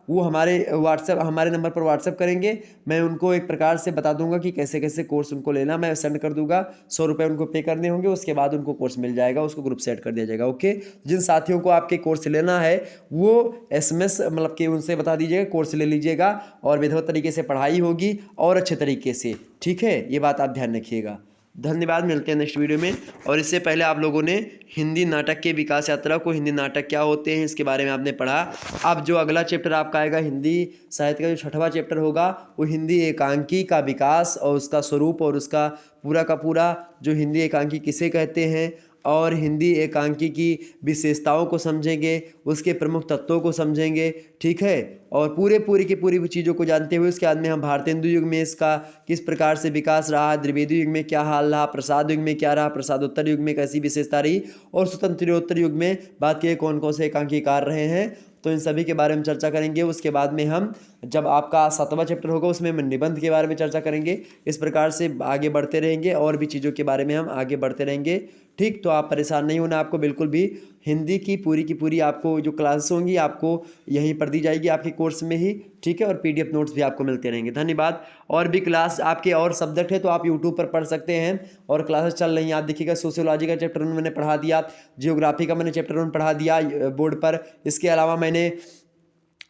वो हमारे नंबर पर व्हाट्सएप करेंगे। मैं उनको एक प्रकार से बता दूंगा कि कैसे कैसे कोर्स उनको लेना, मैं सेंड कर दूंगा। 100 रुपये उनको पे करने होंगे, उसके बाद उनको कोर्स मिल जाएगा, उसको ग्रुप से ऐड कर दिया जाएगा, ओके। जिन साथियों को आपके कोर्स लेना है वो SMS मतलब कि उनसे बता दीजिएगा, कोर्स ले लीजिएगा और विधिवत तरीके से पढ़ाई होगी और अच्छे तरीके से, ठीक है। ये बात आप ध्यान रखिएगा। धन्यवाद। मिलते हैं नेक्स्ट वीडियो में। और इससे पहले आप लोगों ने हिंदी नाटक के विकास यात्रा को, हिंदी नाटक क्या होते हैं इसके बारे में आपने पढ़ा। अब जो अगला चैप्टर आपका आएगा हिंदी साहित्य का, जो छठवां चैप्टर होगा वो हिंदी एकांकी का विकास और उसका स्वरूप और उसका पूरा का पूरा, जो हिंदी एकांकी किसे कहते हैं और हिंदी एकांकी की विशेषताओं को समझेंगे, उसके प्रमुख तत्वों को समझेंगे, ठीक है। और पूरी की पूरी चीज़ों को जानते हुए उसके बाद में हम भारतेंदु युग में इसका किस प्रकार से विकास रहा, द्विवेदी युग में क्या हाल रहा, प्रसाद युग में क्या रहा, प्रसादोत्तर युग में कैसी विशेषता रही और स्वतंत्रोत्तर युग में बात की कौन कौन से एकांकीकार रहे हैं, तो इन सभी के बारे में चर्चा करेंगे। उसके बाद में हम जब आपका 7वां चैप्टर होगा उसमें हम निबंध के बारे में चर्चा करेंगे। इस प्रकार से आगे बढ़ते रहेंगे और भी चीज़ों के बारे में हम आगे बढ़ते रहेंगे, ठीक। तो आप परेशान नहीं होना, आपको बिल्कुल भी हिंदी की पूरी आपको जो क्लासेस होंगी आपको यहीं पर दी जाएगी आपके कोर्स में ही, ठीक है। और PDF नोट्स भी आपको मिलते रहेंगे। धन्यवाद। और भी क्लास आपके और सब्जेक्ट है तो आप यूट्यूब पर पढ़ सकते हैं और क्लासेस चल रही हैं। आप देखिएगा सोशियोलॉजी का चैप्टर मैंने पढ़ा दिया, जियोग्राफी का मैंने चैप्टर पढ़ा दिया बोर्ड पर। इसके अलावा मैंने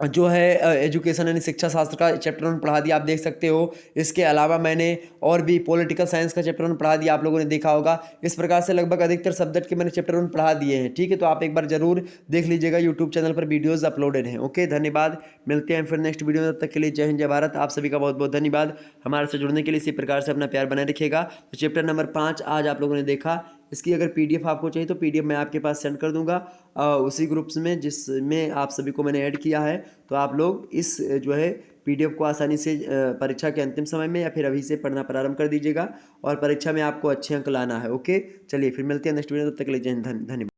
जो है एजुकेशन यानी शिक्षा शास्त्र का चैप्टर वन पढ़ा दिया, आप देख सकते हो। इसके अलावा मैंने और भी पॉलिटिकल साइंस का चैप्टर वन पढ़ा दिया, आप लोगों ने देखा होगा। इस प्रकार से लगभग अधिकतर सब्जेक्ट के मैंने चैप्टर वन पढ़ा दिए हैं, ठीक है। तो आप एक बार जरूर देख लीजिएगा, यूट्यूब चैनल पर वीडियोज़ अपलोडेड हैं, ओके। धन्यवाद। मिलते हैं फिर नेक्स्ट वीडियो में, तब तक के लिए जय हिंद जय भारत। आप सभी का बहुत बहुत धन्यवाद हमारे से जुड़ने के लिए। इसी प्रकार से अपना प्यार बनाए रखिएगा। तो चैप्टर नंबर 5 आज आप लोगों ने देखा। इसकी अगर PDF आपको चाहिए तो PDF मैं आपके पास सेंड कर दूंगा उसी ग्रुप्स में जिसमें आप सभी को मैंने ऐड किया है। तो आप लोग इस जो है PDF को आसानी से परीक्षा के अंतिम समय में या फिर अभी से पढ़ना प्रारंभ कर दीजिएगा और परीक्षा में आपको अच्छे अंक लाना है, ओके। चलिए फिर मिलते हैं नेक्स्ट वीडियो, तब तक के लिए जय हिंद, धन्यवाद।